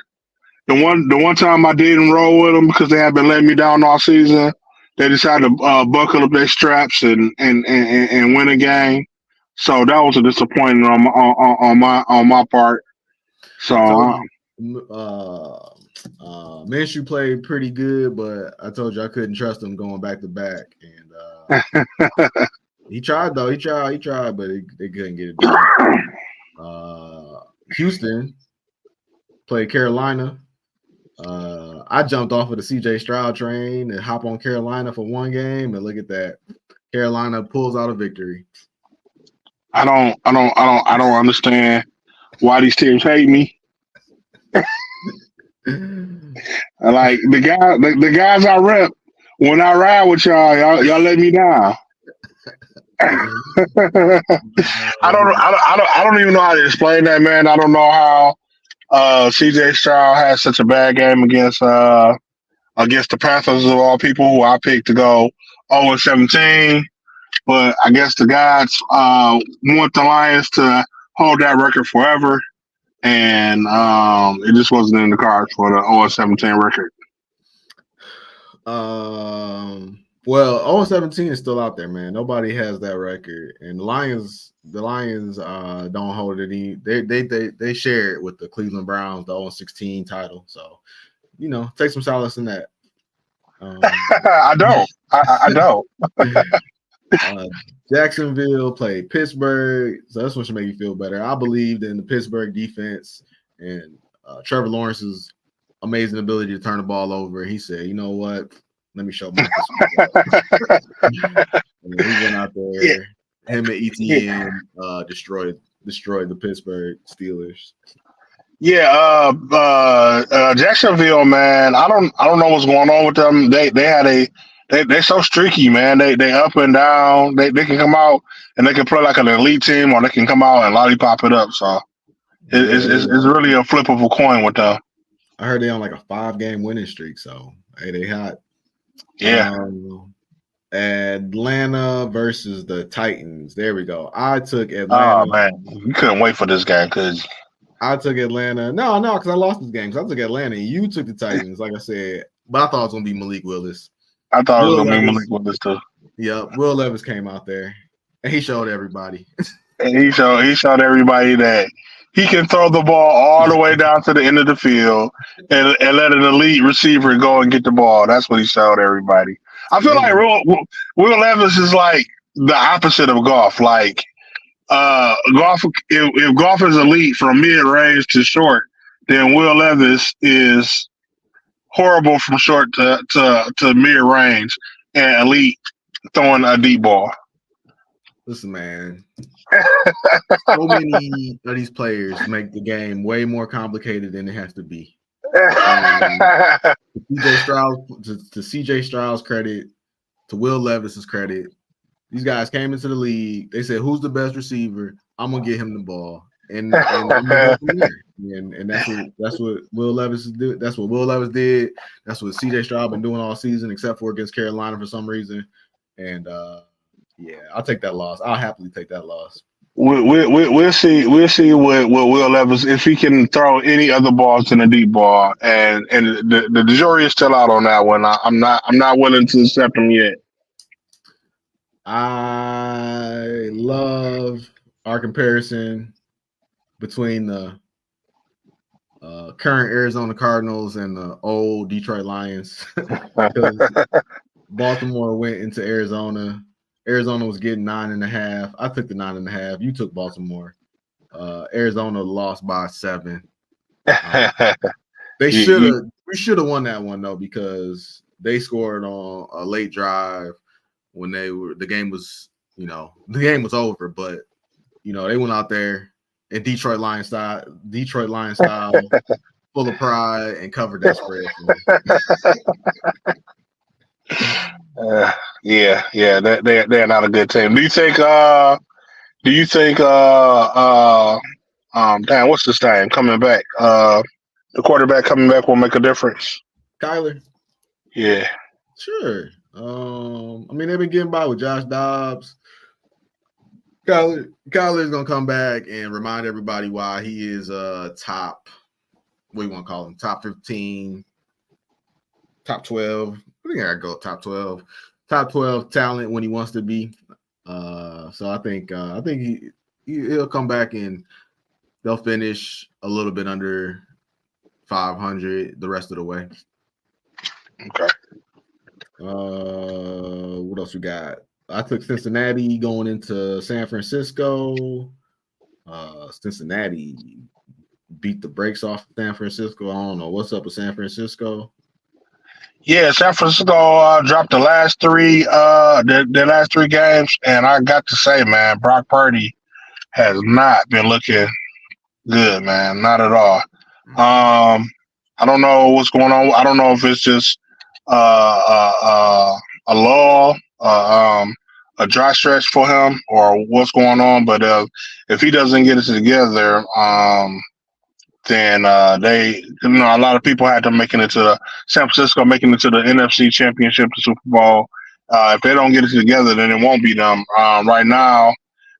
The one time I didn't roll with them because they have been letting me down all season. They decided to buckle up their straps and win a game. So that was a disappointment on my part. So I told you, Minshew played pretty good, but I told you I couldn't trust him going back to back. And he tried though. He tried, but they couldn't get it done. Houston played Carolina. I jumped off of the CJ Stroud train and hop on Carolina for one game, and look at that. Carolina pulls out a victory. I don't understand why these teams hate me. Like the guys I rep, when I ride with y'all let me down. I don't even know how to explain that, man. I don't know how CJ Stroud had such a bad game against the Panthers of all people, who I picked to go 0-17. But I guess the guys want the Lions to hold that record forever, and it just wasn't in the cards for the 0-17 record. Well, 0-17 is still out there, man. Nobody has that record, and the Lions don't hold it. They share it with the Cleveland Browns, the 0-16 title. So, take some solace in that. I don't. I don't. Jacksonville played Pittsburgh, so that's what should make you feel better. I believed in the Pittsburgh defense and Trevor Lawrence's amazing ability to turn the ball over. He said, "You know what? Let me show my." He went out there. Yeah. Him and ETN destroyed the Pittsburgh Steelers. Yeah, Jacksonville, man. I don't know what's going on with them. They're so streaky, man. They up and down. They can come out and they can play like an elite team, or they can come out and lollipop it up. So it's really a flip of a coin with them. I heard they on like a 5-game winning streak. So hey, they hot. Yeah. Atlanta versus the Titans. There we go. I took Atlanta. Oh man, you couldn't wait for this game because I took Atlanta. No, because I lost this game. So I took Atlanta. You took the Titans, like I said. But I thought it was gonna be Malik Willis. I thought it was gonna be Malik Willis too. Yeah, Will Levis came out there and he showed everybody. And he showed everybody that he can throw the ball all the way down to the end of the field and let an elite receiver go and get the ball. That's what he showed everybody. I feel like Will Levis is like the opposite of Goff. Like Golf. If golf is elite from mid range to short, then Will Levis is horrible from short to mid range and elite throwing a deep ball. Listen, man. So many of these players make the game way more complicated than it has to be. CJ Stroud, to CJ Stroud's credit, to Will Levis's credit, these guys came into the league. They said, "Who's the best receiver? I'm gonna get him the ball." And that's what Will Levis did. That's what Will Levis did. That's what CJ Stroud been doing all season, except for against Carolina for some reason. And yeah, I'll take that loss. I'll happily take that loss. We'll see. We'll see what Will Levis, if he can throw any other balls than a deep ball, and the jury is still out on that one. I'm not willing to accept him yet. I love our comparison between the current Arizona Cardinals and the old Detroit Lions. Baltimore went into Arizona. Arizona was getting 9.5. I took the 9.5. You took Baltimore. Arizona lost by 7. We should have won that one though, because they scored on a late drive when the game was over, but they went out there in Detroit Lions style, full of pride, and covered that spread. Yeah, they're not a good team. Do you think damn, what's this name coming back? The quarterback coming back will make a difference. Kyler? Yeah. Sure. I mean, they've been getting by with Josh Dobbs. Kyler's gonna come back and remind everybody why he is top. What do you want to call him? Top 15, top 12. I think I go top 12. Top 12 talent when he wants to be. So I think he'll come back and they'll finish a little bit under 500 the rest of the way. Okay. What else we got? I took Cincinnati going into San Francisco. Cincinnati beat the brakes off San Francisco. I don't know what's up with San Francisco. Yeah, San Francisco dropped the last three games, and I got to say, man, Brock Purdy has not been looking good, man, not at all. I don't know what's going on. I don't know if it's just a lull, a dry stretch for him, or what's going on. But if he doesn't get it together, then a lot of people had them making it to San Francisco, making it to the NFC Championship, the Super Bowl. If they don't get it together, then it won't be them. Right now,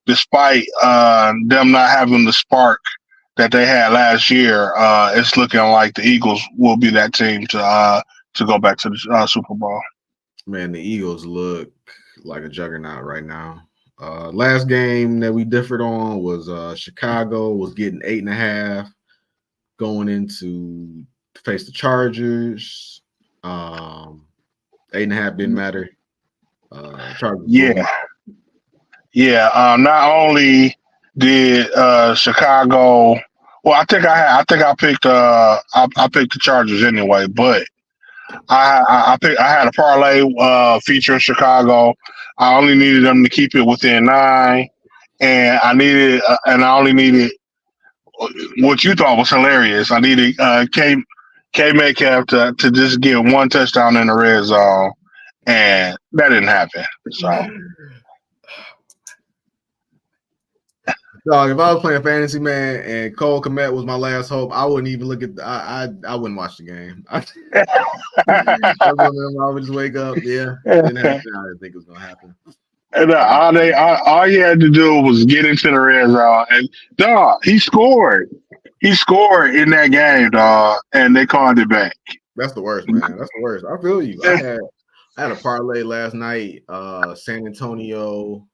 despite them not having the spark that they had last year, it's looking like the Eagles will be that team to go back to the Super Bowl. Man, the Eagles look like a juggernaut right now. Last game that we differed on was Chicago was getting 8.5 going into face the Chargers. 8.5 didn't matter. Chargers. Yeah. Not only did Chicago. Well, I think I picked the Chargers anyway, but I had a parlay featuring Chicago. I only needed them to keep it within 9, and I only needed what you thought was hilarious. I needed K Metcalf to just get one touchdown in the red zone, and that didn't happen. So. Dog, if I was playing fantasy, man, and Cole Kmet was my last hope, I wouldn't even look at. I wouldn't watch the game. I would just wake up. Yeah, didn't happen. I didn't think it was gonna happen. And all he had to do was get into the red zone, and dog, he scored. He scored in that game, dog, and they called it back. That's the worst, man. That's the worst. I feel you. I had a parlay last night. San Antonio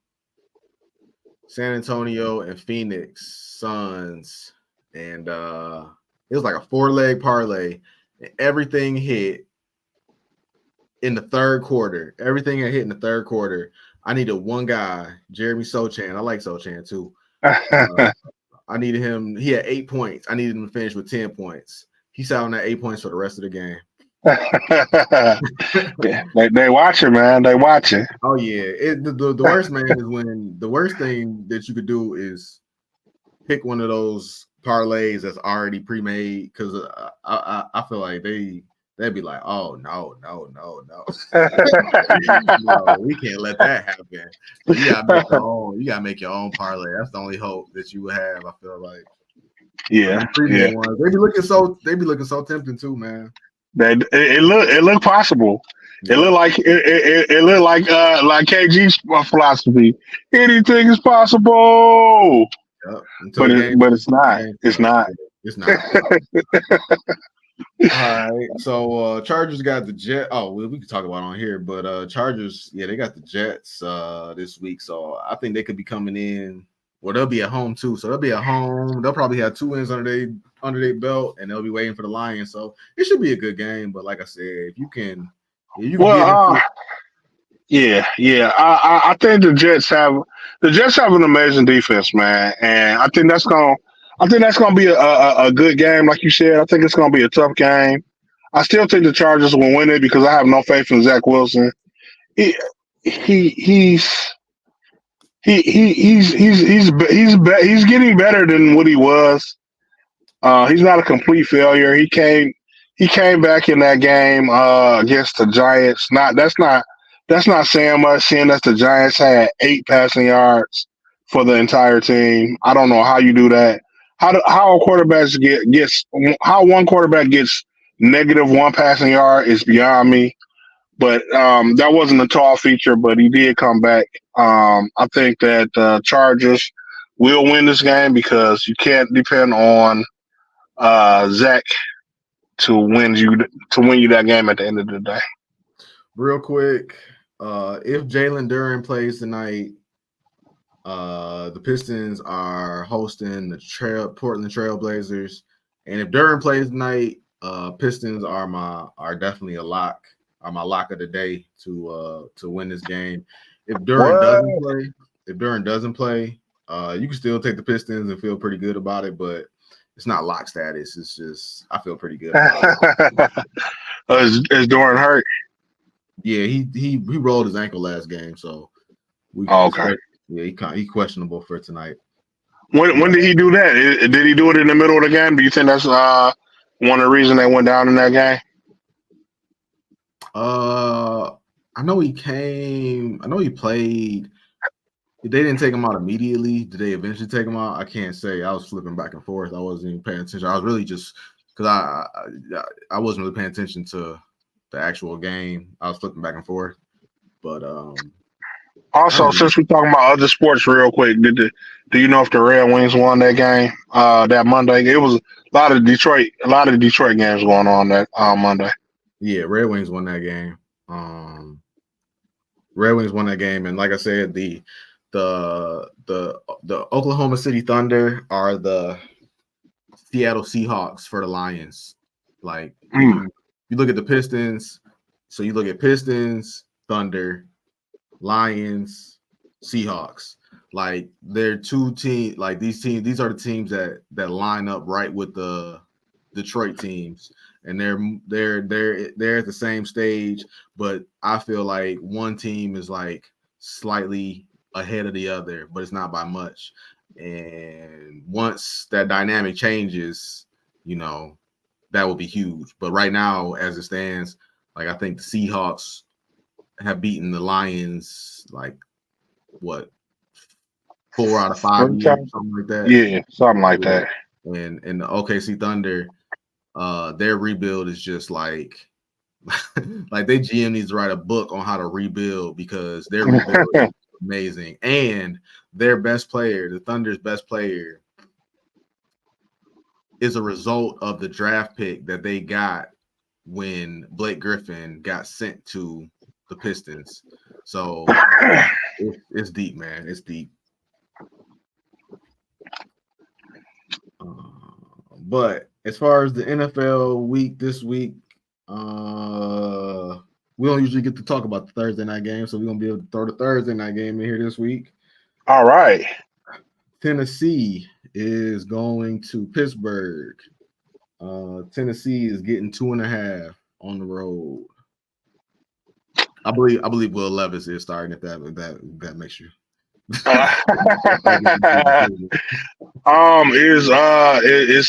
and Phoenix Suns, and it was like a 4-leg parlay. And everything hit in the third quarter. Everything had hit in the third quarter. I needed one guy, Jeremy Sochan. I like Sochan too. I needed him. He had 8 points. I needed him to finish with 10 points. He sat on that 8 points for the rest of the game. Yeah, they watching, man. They watching. Oh yeah, the worst, man, is when the worst thing that you could do is pick one of those parlays that's already pre-made, because I feel like they'd be like, oh no, no, we can't let that happen. So you gotta make your own. You gotta make your own parlay. That's the only hope that you would have. I feel like. Yeah, Pre-made ones, they be looking so tempting too, man. It looked possible. It Yeah. looked like KG's philosophy. Anything is possible, Yep. Until but the game, it's not. It's not. it's not. All right. So Chargers got the Jet. Oh, we could talk about it on here, but Chargers, yeah, they got the Jets this week. So I think they could be coming in. Well, they'll be at home too. So they'll be at home. They'll probably have 2 wins under their belt, and they'll be waiting for the Lions. So it should be a good game. But like I said, if you can get into Yeah. I think the Jets have an amazing defense, man, and I think that's gonna be a good game, like you said. I think it's gonna be a tough game. I still think the Chargers will win it because I have no faith in Zach Wilson. He, he he's he's getting better than what he was. He's not a complete failure. He came back in that game against the Giants. That's not saying much, seeing that the Giants had 8 passing yards for the entire team. I don't know how you do that. How a quarterback gets how one quarterback gets -1 passing yard is beyond me. But that wasn't a tall feature, but he did come back. I think that the Chargers will win this game because you can't depend on Zach to win you that game at the end of the day. real quick. If Jalen Duren plays tonight, the Pistons are hosting the Portland Trailblazers, and if Duren plays tonight, Pistons are definitely a lock. Are my lock of the day to win this game. If Duren What? doesn't play, you can still take the Pistons and feel pretty good about it, but it's not lock status. It's just I feel pretty good about it. Is Doran hurt? Yeah, he rolled his ankle last game, so we can Oh, okay. expect. Yeah, he questionable for tonight. When did he do that? Did he do it in the middle of the game? Do you think that's one of the reasons they went down in that game? I know he came. I know he played. They didn't take him out immediately. Did they eventually take him out? I can't say. I was flipping back and forth. I wasn't even paying attention. I was really just because I wasn't really paying attention to the actual game. I was flipping back and forth. But Also, since we're talking about other sports, real quick, do you know if the Red Wings won that game that Monday? It was a lot of Detroit games going on that Monday. yeah, Red Wings won that game. Red Wings won that game, and like I said, the Oklahoma City Thunder are the Seattle Seahawks for the Lions. Like you look at the Pistons, so you look at Pistons, Thunder, Lions, Seahawks. Like they're 2 teams. Like these are the teams that line up right with the Detroit teams, and they're at the same stage. But I feel like one team is like slightly ahead of the other, but it's not by much. And once that dynamic changes, that will be huge. But right now, as it stands, like I think the Seahawks have beaten the Lions like what 4 out of 5 years, something like that. Yeah, something like that. And the OKC Thunder, their rebuild is just like like they GM needs to write a book on how to rebuild because their rebuild is amazing. And their best player, the Thunder's best player, is a result of the draft pick that they got when Blake Griffin got sent to the Pistons. So it's deep, man. It's deep. But as far as the NFL week this week, we don't usually get to talk about the Thursday night game, so we're gonna be able to throw the Thursday night game in here this week. All right. Tennessee is going to Pittsburgh. Tennessee is getting 2.5 on the road. I believe Will Levis is starting if that makes you.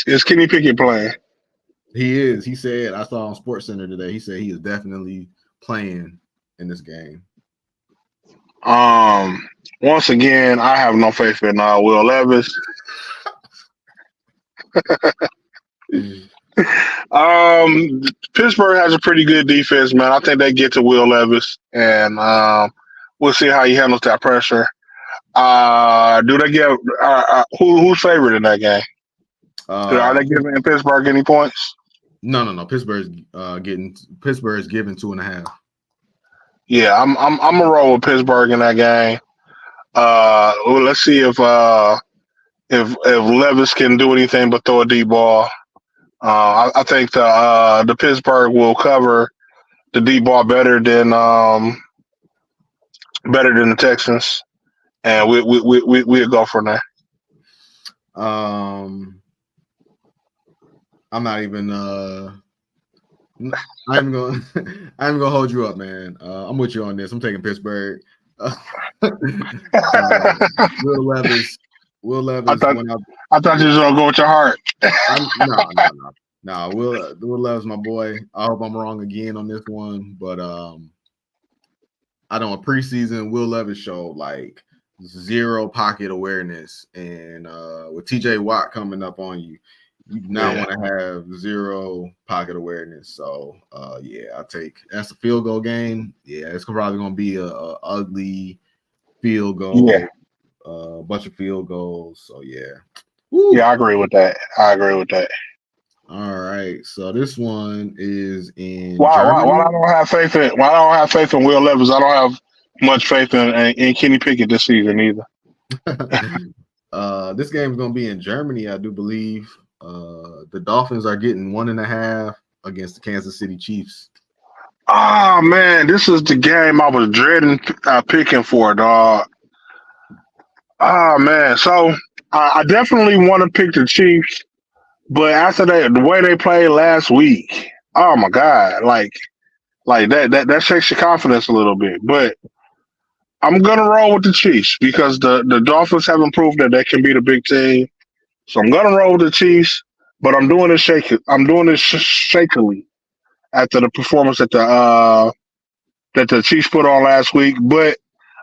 Is Kenny Pickett playing? He is. He said, I saw on Sports Center today. He said he is definitely playing in this game. Once again, I have no faith in Will Levis. Pittsburgh has a pretty good defense, man. I think they get to Will Levis, and we'll see how he handles that pressure. Do they get who's favored in that game? Are they giving Pittsburgh any points? No. Pittsburgh's giving 2.5. Yeah, I'm gonna roll with Pittsburgh in that game. Let's see if Levis can do anything but throw a deep ball. I think the Pittsburgh will cover the deep ball better than the Texans, and we'll go from there. I'm not even. I'm gonna hold you up, man. I'm with you on this. I'm taking Pittsburgh. Will Levis. I thought you was gonna go with your heart. No. Will Levis, my boy. I hope I'm wrong again on this one, but I don't. Preseason, Will Levis showed like zero pocket awareness, and with TJ Watt coming up on you, you now want to have zero pocket awareness. So I take that's a field goal game. Yeah, it's probably gonna be a ugly field goal. Yeah. Bunch of field goals. So yeah. Woo. Yeah, I agree with that. All right. So this one is in why Germany. I don't have faith in Will Levis. I don't have much faith in Kenny Pickett this season either. This game is gonna be in Germany, I do believe. The Dolphins are getting 1.5 against the Kansas City Chiefs. Oh man, this is the game I was dreading picking for, dog. Oh man, so I definitely want to pick the Chiefs, but after the way they played last week, oh my god, like that shakes your confidence a little bit. But I'm gonna roll with the Chiefs because the Dolphins haven't proved that they can beat a big team. So I'm gonna roll with the Chiefs, but I'm doing this shakily after the performance that the Chiefs put on last week. But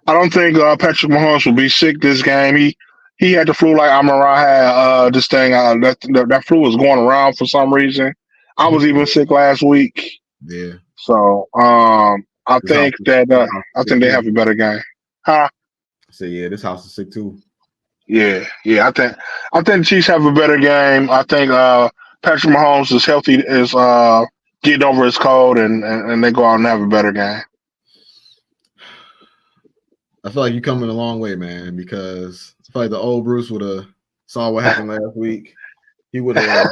I don't think Patrick Mahomes will be sick this game. He had the flu like Amon-Ra had this thing. That flu was going around for some reason. I was even sick last week. Yeah. So I think they have a better game. Huh? So yeah, this house is sick too. Yeah. I think the Chiefs have a better game. I think Patrick Mahomes is healthy, is getting over his cold, and they go out and have a better game. I feel like you're coming a long way, man, because I feel like the old Bruce would have saw what happened last week. He would have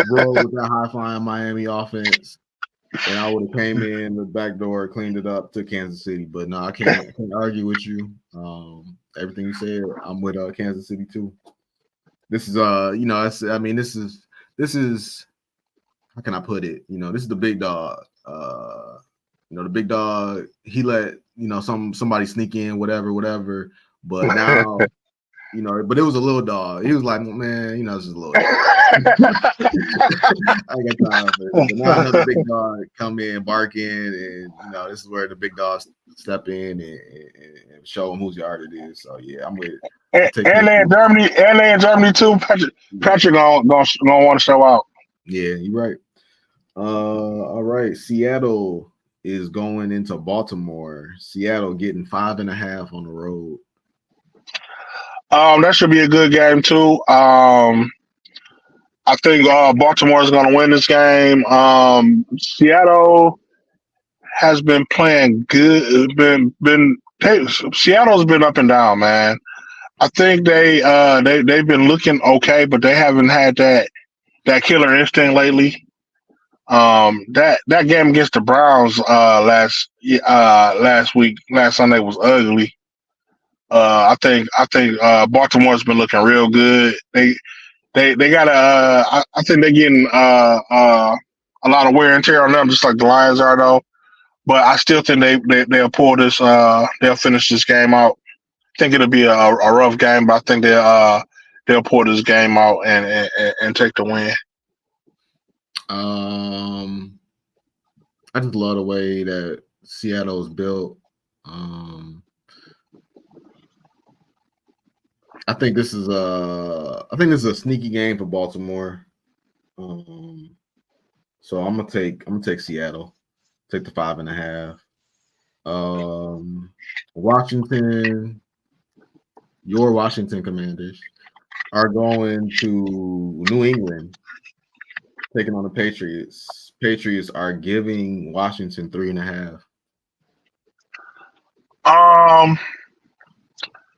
rolled with that high-flying Miami offense, and I would have came in the back door, cleaned it up to Kansas City. But no, I can't argue with you. Everything you said, I'm with Kansas City too. This is this is how can I put it? This is the big dog. The big dog, he let somebody sneak in, whatever. But now, but it was a little dog. He was like, man, it's just a little dog. I got time for it. But now another big dog come in, barking, and this is where the big dogs step in and show them whose yard it is. So yeah, I'm with it. And they in Germany too. Patrick gonna want to show out. Yeah, you're right. All right, Seattle is going into Baltimore. Seattle getting 5.5 on the road. That should be a good game too. I think Baltimore is going to win this game. Seattle has been playing good. Seattle's been up and down, man. I think they've been looking okay, but they haven't had that killer instinct lately. That game against the Browns last Sunday was ugly. I think Baltimore's been looking real good. They got I think they're getting a lot of wear and tear on them, just like the Lions are though. But I still think they'll pull this. They'll finish this game out. I think it'll be a rough game, but I think they'll pull this game out and take the win. I just love the way that Seattle's built. I think this is a sneaky game for Baltimore. So I'm gonna take Seattle. Take the 5.5. Washington, your Washington Commanders are going to New England, taking on the Patriots. Patriots are giving Washington 3.5.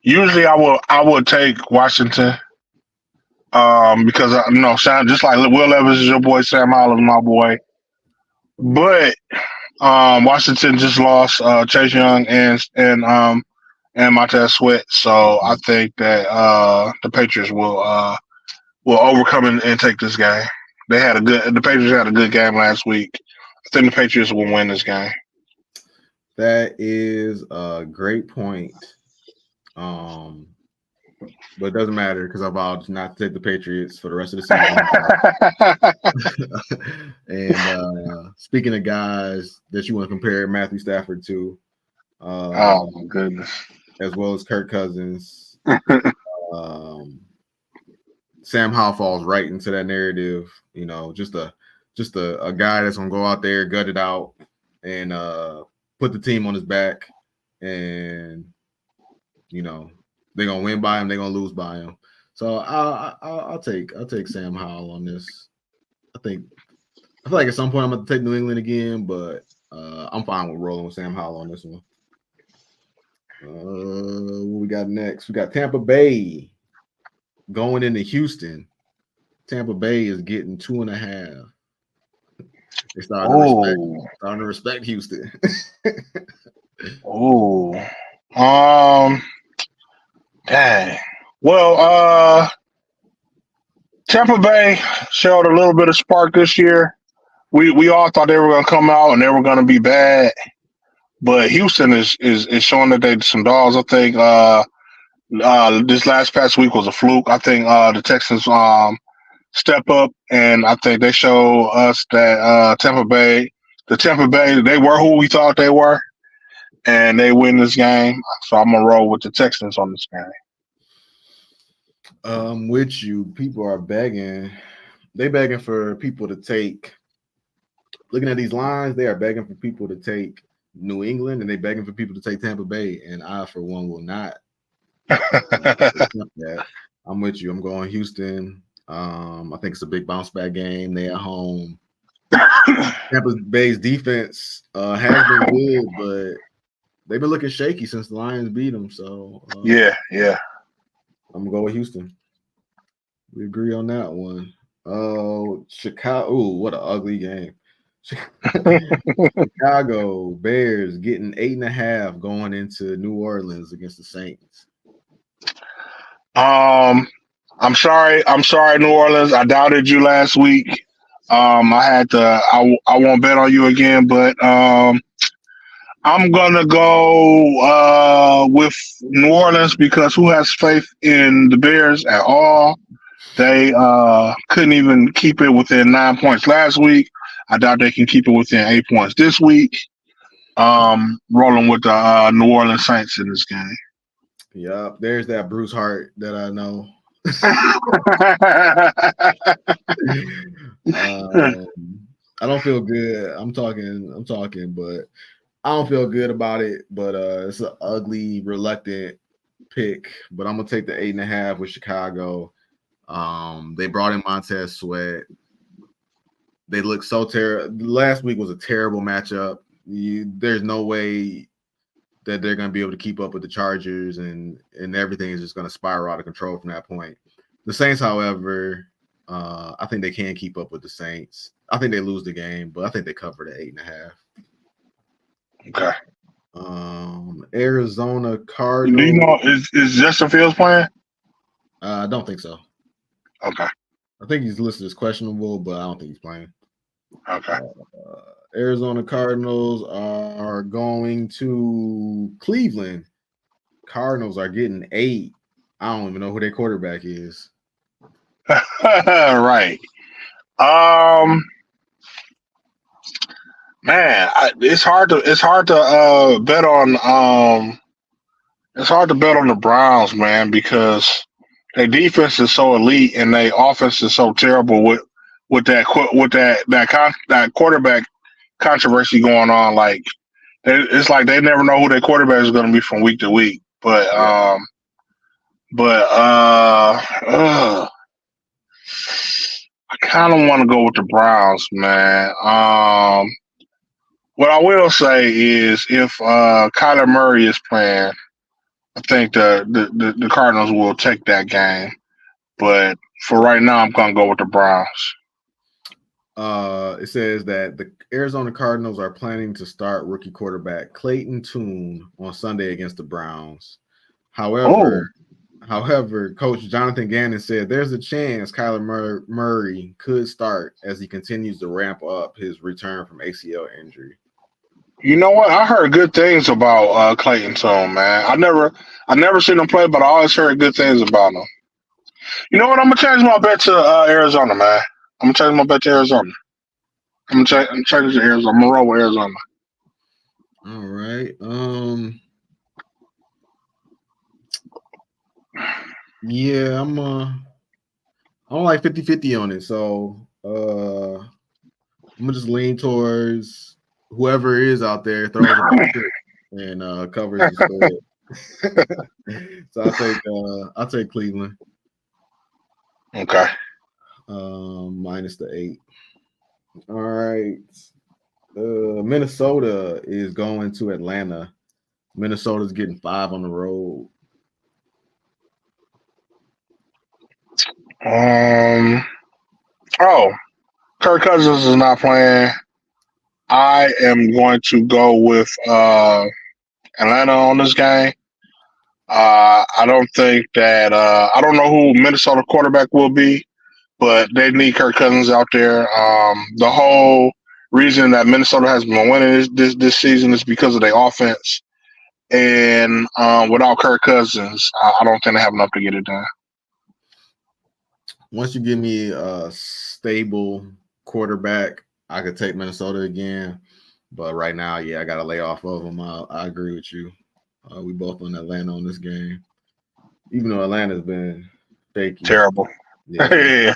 Usually I would take Washington. Because Sam, just like Will Evans is your boy, Sam Howell is my boy. But Washington just lost Chase Young and Montez Sweat, so I think that the Patriots will overcome and take this game. The Patriots had a good game last week. I think the Patriots will win this game. That is a great point. But it doesn't matter because I vowed not to take the Patriots for the rest of the season. And speaking of guys that you want to compare Matthew Stafford to, oh my goodness, as well as Kirk Cousins, Sam Howell falls right into that narrative. Just a guy that's gonna go out there, gut it out, and put the team on his back, and they're gonna win by him. They're gonna lose by him. So I'll take Sam Howell on this. I feel like at some point I'm gonna take New England again, but I'm fine with rolling with Sam Howell on this one. What we got next? We got Tampa Bay going into Houston. Tampa Bay is getting 2.5. They're starting to respect Houston. Dang. Well, Tampa Bay showed a little bit of spark this year. We all thought they were going to come out and they were going to be bad, but Houston is showing that they're some dogs. I think this past week was a fluke. I think the Texans step up, and I think they show us that Tampa Bay, they were who we thought they were. And they win this game, so I'm gonna roll with the Texans on this game. With you, people are begging. They begging for people to take. Looking at these lines, they are begging for people to take New England, and they begging for people to take Tampa Bay. And I, for one, will not. That. I'm with you. I'm going Houston. I think it's a big bounce back game. They at home. Tampa Bay's defense has been good, but they've been looking shaky since the Lions beat them. So yeah. I'm gonna go with Houston. We agree on that one. Oh, Chicago! Ooh, what an ugly game. Chicago Bears getting 8.5 going into New Orleans against the Saints. I'm sorry, New Orleans. I doubted you last week. I had to. I won't bet on you again, but I'm gonna go with New Orleans because who has faith in the Bears at all? They couldn't even keep it within 9 points last week. I doubt they can keep it within 8 points this week. Rolling with the New Orleans Saints in this game. Yep, there's that Bruce Hart that I know. I don't feel good. I'm talking, but I don't feel good about it. But it's an ugly, reluctant pick. But I'm gonna take the 8.5 with Chicago. They brought in Montez Sweat. They look so terrible. Last week was a terrible matchup. There's no way that they're going to be able to keep up with the Chargers, and everything is just going to spiral out of control from that point. The Saints, however, I think they can keep up with the Saints. I think they lose the game, but I think they cover the 8.5. Okay. Arizona Do you know Cardinals. is Justin Fields playing? I don't think so. Okay. I think he's listed as questionable, but I don't think he's playing. Okay. Arizona Cardinals are going to Cleveland. Cardinals are getting 8. I don't even know who their quarterback is. Right. Man, it's hard to bet on it's hard to bet on the Browns, man, because their defense is so elite and their offense is so terrible with that quarterback controversy going on. Like it's like they never know who their quarterback is going to be from week to week. Yeah. But I kind of want to go with the Browns, man. What I will say is if Kyler Murray is playing, I think the Cardinals will take that game. But for right now, I'm gonna go with the Browns. It says that the Arizona Cardinals are planning to start rookie quarterback Clayton Tune on Sunday against the Browns. Oh, However, Coach Jonathan Gannon said there's a chance Kyler Murray could start as he continues to ramp up his return from ACL injury. you know what? I heard good things about Clayton Tune, man. I never seen him play, but I always heard good things about him. You know what? I'm gonna change my bet to Arizona, man. I'm gonna change my bet to Arizona. I'm change to Arizona. I'm gonna roll with Arizona. All right. Yeah, I'm like 50-50 on it. So I'm gonna just lean towards whoever is out there throws a pick and covers the spread. So I'll take Cleveland. Okay. Minus the 8. All right. Minnesota is going to Atlanta. Minnesota's getting 5 on the road. Oh, Kirk Cousins is not playing. I am going to go with Atlanta on this game. I don't think that I don't know who Minnesota quarterback will be, but they need Kirk Cousins out there. The whole reason that Minnesota has been winning this season is because of their offense, and without Kirk Cousins, I don't think they have enough to get it done. Once you give me a stable quarterback, I could take Minnesota again. But right now, yeah, I got to lay off of them. I agree with you. We both on Atlanta on this game, even though Atlanta's been shaky. Terrible. Yeah.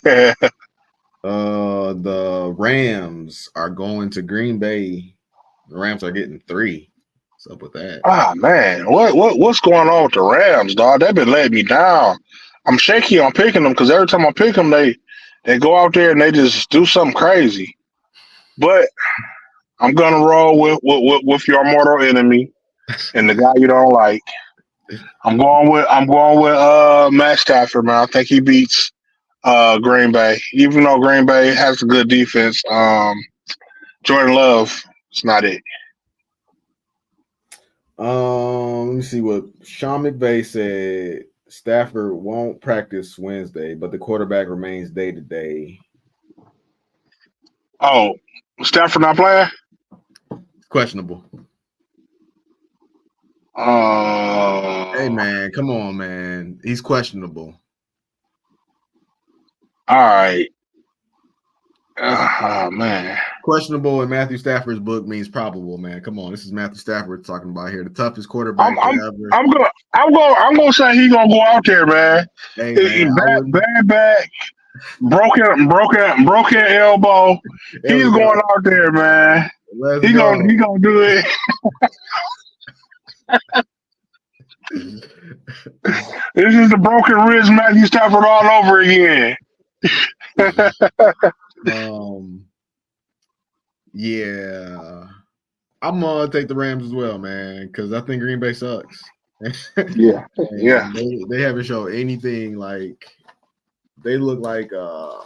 The Rams are going to Green Bay. The Rams are getting 3. What's up with that? Ah man, what's going on with the Rams, dog? They've been letting me down. I'm shaky on picking them because every time I pick them, they go out there and they just do something crazy. But I'm gonna roll with your mortal enemy and the guy you don't like. I'm going with Matt Stafford, man. I think he beats Green Bay, even though Green Bay has a good defense. Jordan Love, it's not it. Let me see what Sean McVay said. Stafford won't practice Wednesday, but the quarterback remains day to day. Oh, Stafford not playing. Questionable. Hey Uh, man, come on, man. He's questionable. all right. Oh man. Questionable in Matthew Stafford's book means probable, man. Come on, this is Matthew Stafford talking about here, the toughest I'm quarterback to I'm ever. I'm gonna say he's gonna go out there, man. Hey man, I Bad wouldn't. bad back, broken elbow. There He's we going go. out there, man. Let's He gonna do it. This is the broken wrist Matthew Stafford all over again. um, yeah, I'm gonna take the Rams as well, man, because I think Green Bay sucks. Yeah, yeah. And they haven't shown anything. Like they look like I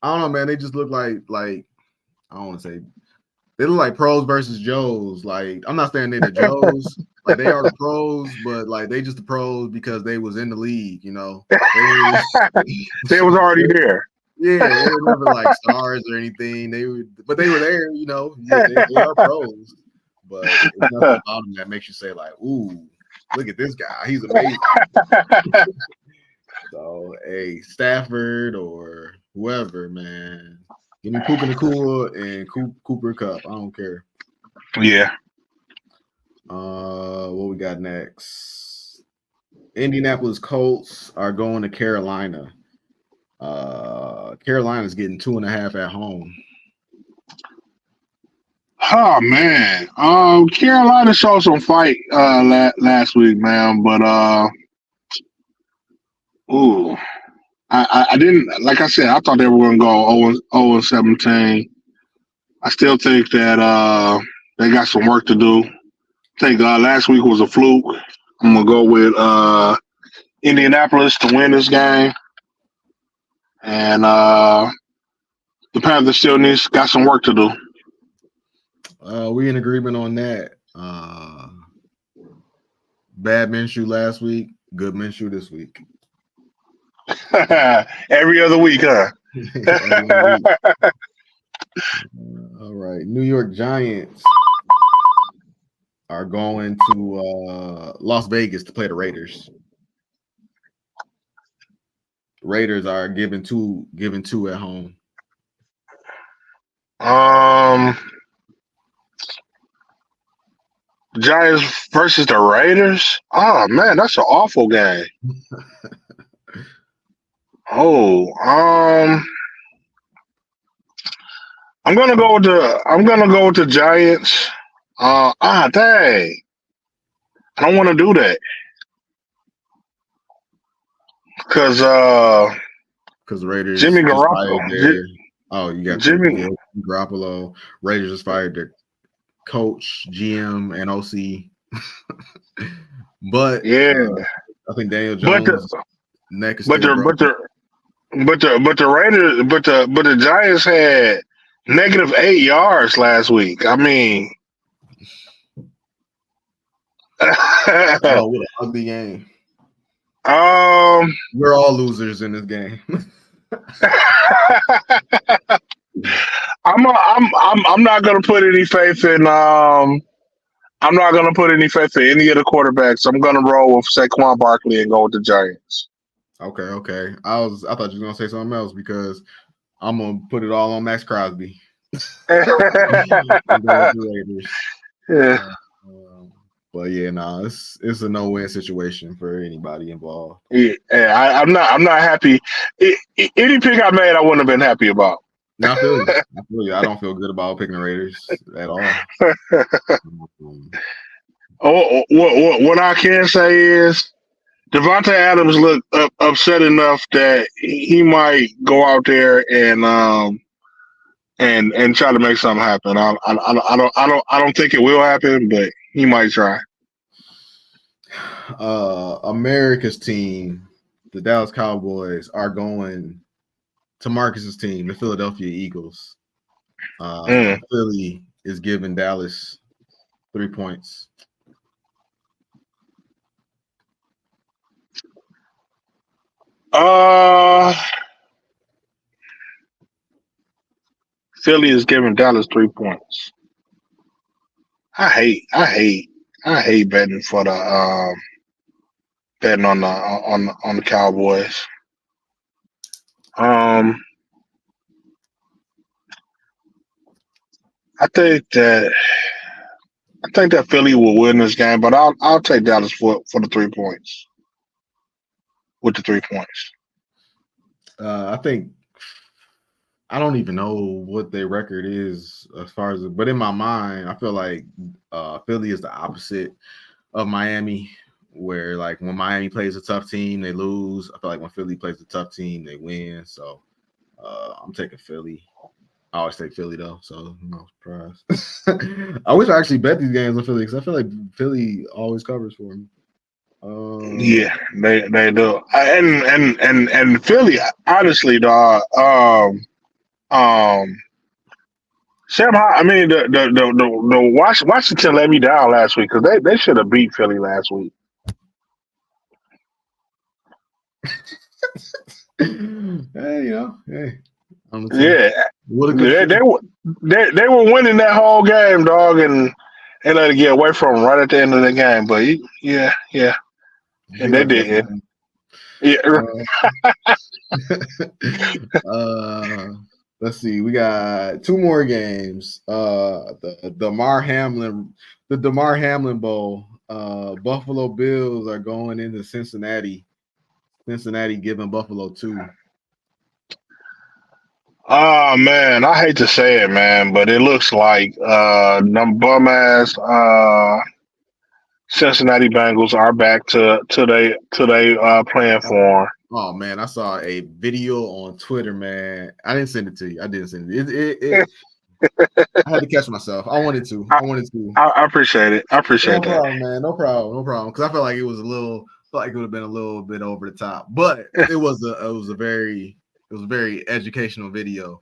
don't know, man. They just look like I don't want to say They look like pros versus Joes. Like, I'm not saying they're the Joes. Like, they are the pros, but like they just the pros because they was in the league, you know. They was already there. Yeah, they were never like stars or anything. But they were there, you know. Yeah, they are pros, but it's nothing about them that makes you say like, "Ooh, look at this guy, he's amazing." So, hey, Stafford or whoever, man, give me Puka Nakua and Cooper Cup. I don't care. Yeah. What we got next? Indianapolis Colts are going to Carolina. Carolina's getting 2.5 at home. Oh man, Carolina showed some fight last week, man. But ooh, I didn't like I said. I thought they were going to go 0-17. I still think that they got some work to do. I think last week was a fluke. I'm gonna go with Indianapolis to win this game, and the Panthers still got some work to do. We in agreement on that. Bad Minshew last week, good Minshew this week. Every other week, huh? All right. New York Giants are going to Las Vegas to play the Raiders. Raiders are given two at home. Giants versus the Raiders. Oh man, that's an awful game. I'm gonna go with the Giants. Dang, I don't want to do that because Raiders Jimmy just Garoppolo. fired their. Oh, you got Jimmy Garoppolo. Raiders just fired their coach, GM, and OC. But yeah, I think Daniel Jones' neck is still the Raiders, but the Giants had -8 yards last week. I mean, oh, what an ugly game. We're all losers in this game. I'm not gonna put any faith in I'm not gonna put any faith in any of the quarterbacks. I'm gonna roll with Saquon Barkley and go with the Giants. Okay. I thought you were gonna say something else because I'm gonna put it all on Max Crosby. Yeah. But yeah, it's a no-win situation for anybody involved. Yeah, I'm not happy. Any pick I made, I wouldn't have been happy about. No, I feel you. I don't feel good about picking the Raiders at all. What I can say is Devontae Adams looked upset enough that he might go out there and try to make something happen. I don't think it will happen, but he might try. America's team, the Dallas Cowboys, are going to Marcus's team, the Philadelphia Eagles. Philly is giving Dallas 3 points. Philly is giving Dallas 3 points. I hate betting for the betting on the Cowboys. I think that Philly will win this game, but I'll take Dallas for the 3 points. With the 3 points. I think I don't even know what their record is as far as, but in my mind, I feel like Philly is the opposite of Miami, where like when Miami plays a tough team, they lose. I feel like when Philly plays a tough team, they win. So I'm taking Philly. I always take Philly though, so no surprise. I wish I actually bet these games on Philly because I feel like Philly always covers for me. Yeah, they do, and Philly, honestly, dog. Sam, I mean the Washington let me down last week because they should have beat Philly last week. Hey, on the team. Yeah, What a good they show. they were they were winning that whole game, dog, and they let it get away from them right at the end of the game. But yeah, and Be they like that did. sometimes. Yeah, Uh, let's see. We got two more games. The Damar Hamlin Bowl. Buffalo Bills are going into Cincinnati. Cincinnati giving Buffalo 2. oh man, I hate to say it, man, but it looks like them bum ass Cincinnati Bengals are back to they playing form. Oh man, I saw a video on Twitter, man. I didn't send it to you. I didn't send it. It I had to catch myself. I wanted to. I, I wanted to. I appreciate it. I No appreciate that. problem, man. No problem. No problem. Because I felt like it was a little. Felt like it would have been a little bit over the top, but it was a very educational video.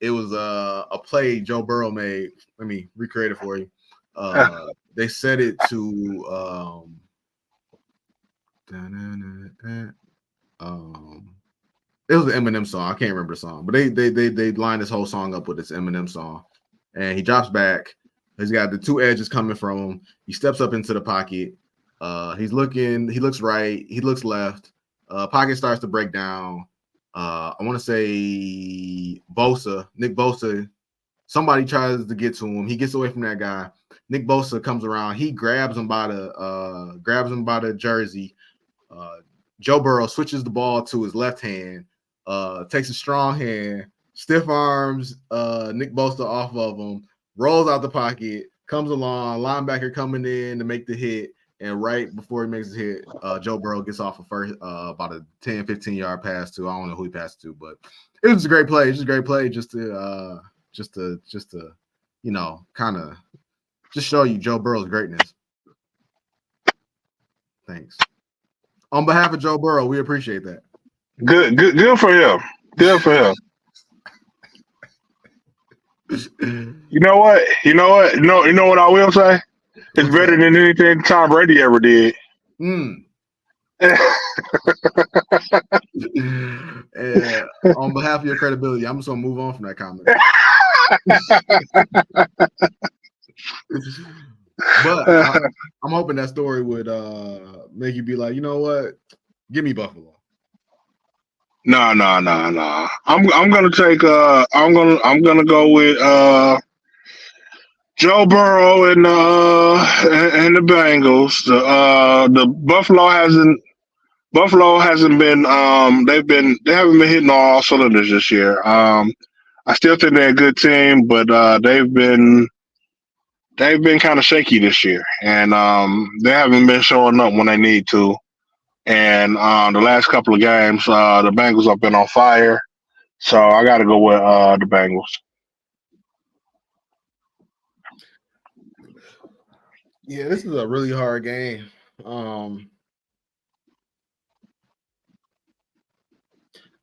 It was a play Joe Burrow made. Let me recreate it for you. They set it to it was an Eminem song. I can't remember the song, but they lined this whole song up with this Eminem song, and he drops back. He's got the two edges coming from him. He steps up into the pocket. He's looking. He looks right. He looks left. Pocket starts to break down. I want to say Nick Bosa. Somebody tries to get to him. He gets away from that guy. Nick Bosa comes around. He grabs him by the jersey. Joe Burrow switches the ball to his left hand. Takes a strong hand, stiff arms Nick Bosa off of him, rolls out the pocket, comes along, linebacker coming in to make the hit, and right before he makes the hit, Joe Burrow gets off a first about a 10, 15-yard pass to, I don't know who he passed to, but it was a great play. It's just a great play just to kind of just show you Joe Burrow's greatness. Thanks. On behalf of Joe Burrow, we appreciate that. Good for him. Good for him. You know what? You know what I will say? It's What's better that? than anything Tom Brady ever did. And on behalf of your credibility, I'm just gonna move on from that comment. But I'm hoping that story would make you be like, you know what? Give me Buffalo. No. I'm gonna take I'm gonna go with Joe Burrow and the Bengals. The Buffalo hasn't been they haven't been hitting all cylinders this year. I still think they're a good team, but they've been kind of shaky this year, and they haven't been showing up when they need to. And the last couple of games, the Bengals have been on fire, so I got to go with the Bengals. Yeah, this is a really hard game.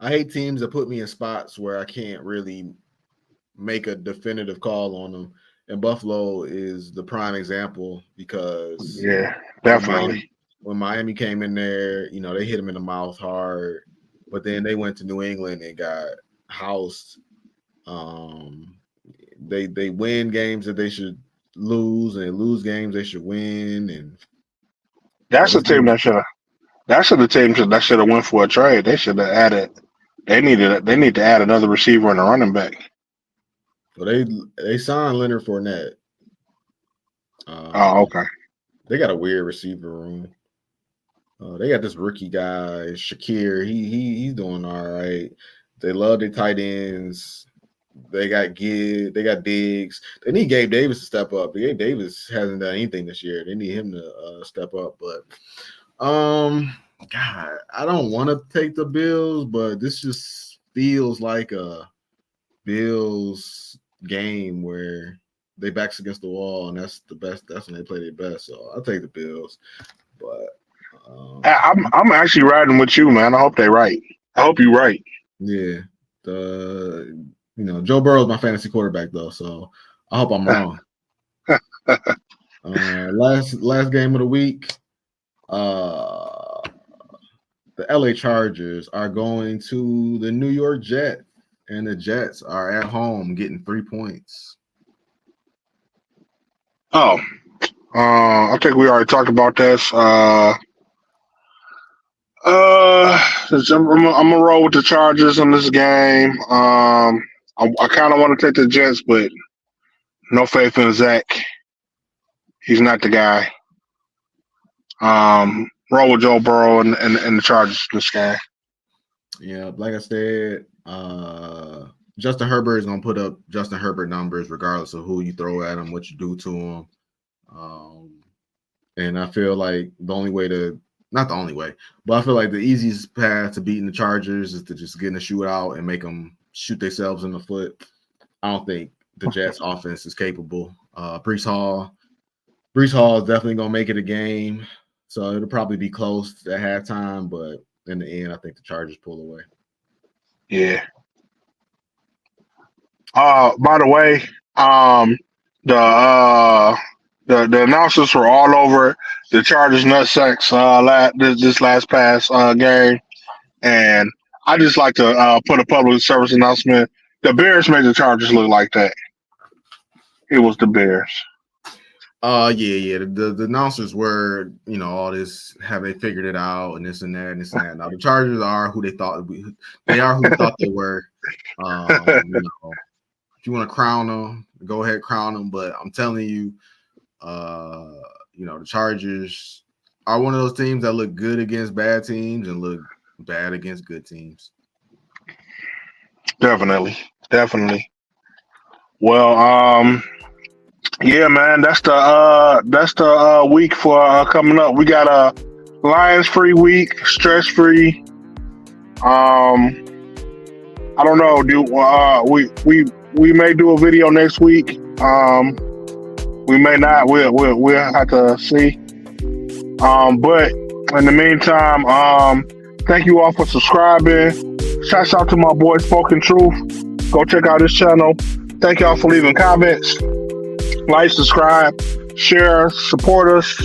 I hate teams that put me in spots where I can't really make a definitive call on them. And Buffalo is the prime example because Yeah, when definitely. Miami came in there, they hit them in the mouth hard, but then they went to New England and got housed. They win games that they should lose, and lose games they should win, and That's the it's team been that should have. That's the team that should have went for a trade. They should have added. They need to add another receiver and a running back. so they signed Leonard Fournette. Oh, okay. They got a weird receiver room. They got this rookie guy, Shakir. He's doing all right. They love their tight ends. They got They got Diggs. They need Gabe Davis to step up. Gabe Davis hasn't done anything this year. They need him to step up. But God, I don't want to take the Bills, but this just feels like a Bills game where they backs against the wall, and that's the best. That's when they play their best. So I'll take the Bills. But I'm actually riding with you, man. I hope they right. I hope you're right. yeah, Joe Burrow is my fantasy quarterback though, so I hope I'm wrong. Last game of the week, the LA Chargers are going to the New York Jets, and the Jets are at home getting 3 points. Oh, I think we already talked about this. I'm gonna roll with the Chargers in this game. I kind of want to take the Jets, but no faith in Zach. He's not the guy. Roll with Joe Burrow and the Chargers in this game. Yeah, like I said, Justin Herbert is gonna put up Justin Herbert numbers regardless of who you throw at him, what you do to him. And I feel like not the only way, but I feel like the easiest path to beating the Chargers is to just get in a shootout and make them shoot themselves in the foot. I don't think the Jets offense is capable. Brees Hall is definitely gonna make it a game, so it'll probably be close at halftime, but in the end, I think the Chargers pull away. Yeah. By the way, the announcers were all over the Chargers nutsacks this last past game, and I just like to put a public service announcement. The Bears made the Chargers look like that. It was the Bears. Yeah. The announcers were, all this, have they figured it out and this and that and this and that. Now the Chargers are who they thought they were. If you want to crown them, go ahead, crown them. But I'm telling you, the Chargers are one of those teams that look good against bad teams and look bad against good teams. Definitely. Well, yeah, man, that's the week for coming up. We got a Lions free week, stress free. I don't know. We may do a video next week. We may not. We'll have to see. But in the meantime, thank you all for subscribing. Shouts out to my boy Spoken Truth. Go check out his channel. Thank y'all for leaving comments. Like, subscribe, share, support us.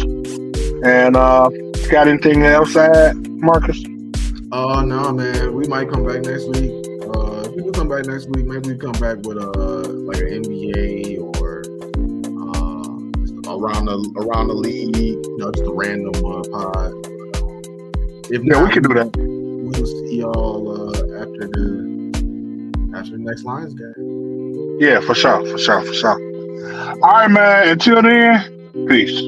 And got anything else to add, Marcus? No, man. We might come back next week. If we do come back next week, maybe we come back with like an NBA or just around the league, just a random pod. If not, we can do that. We'll see y'all after the next Lions game. Yeah, for sure. All right, man. Until then, peace.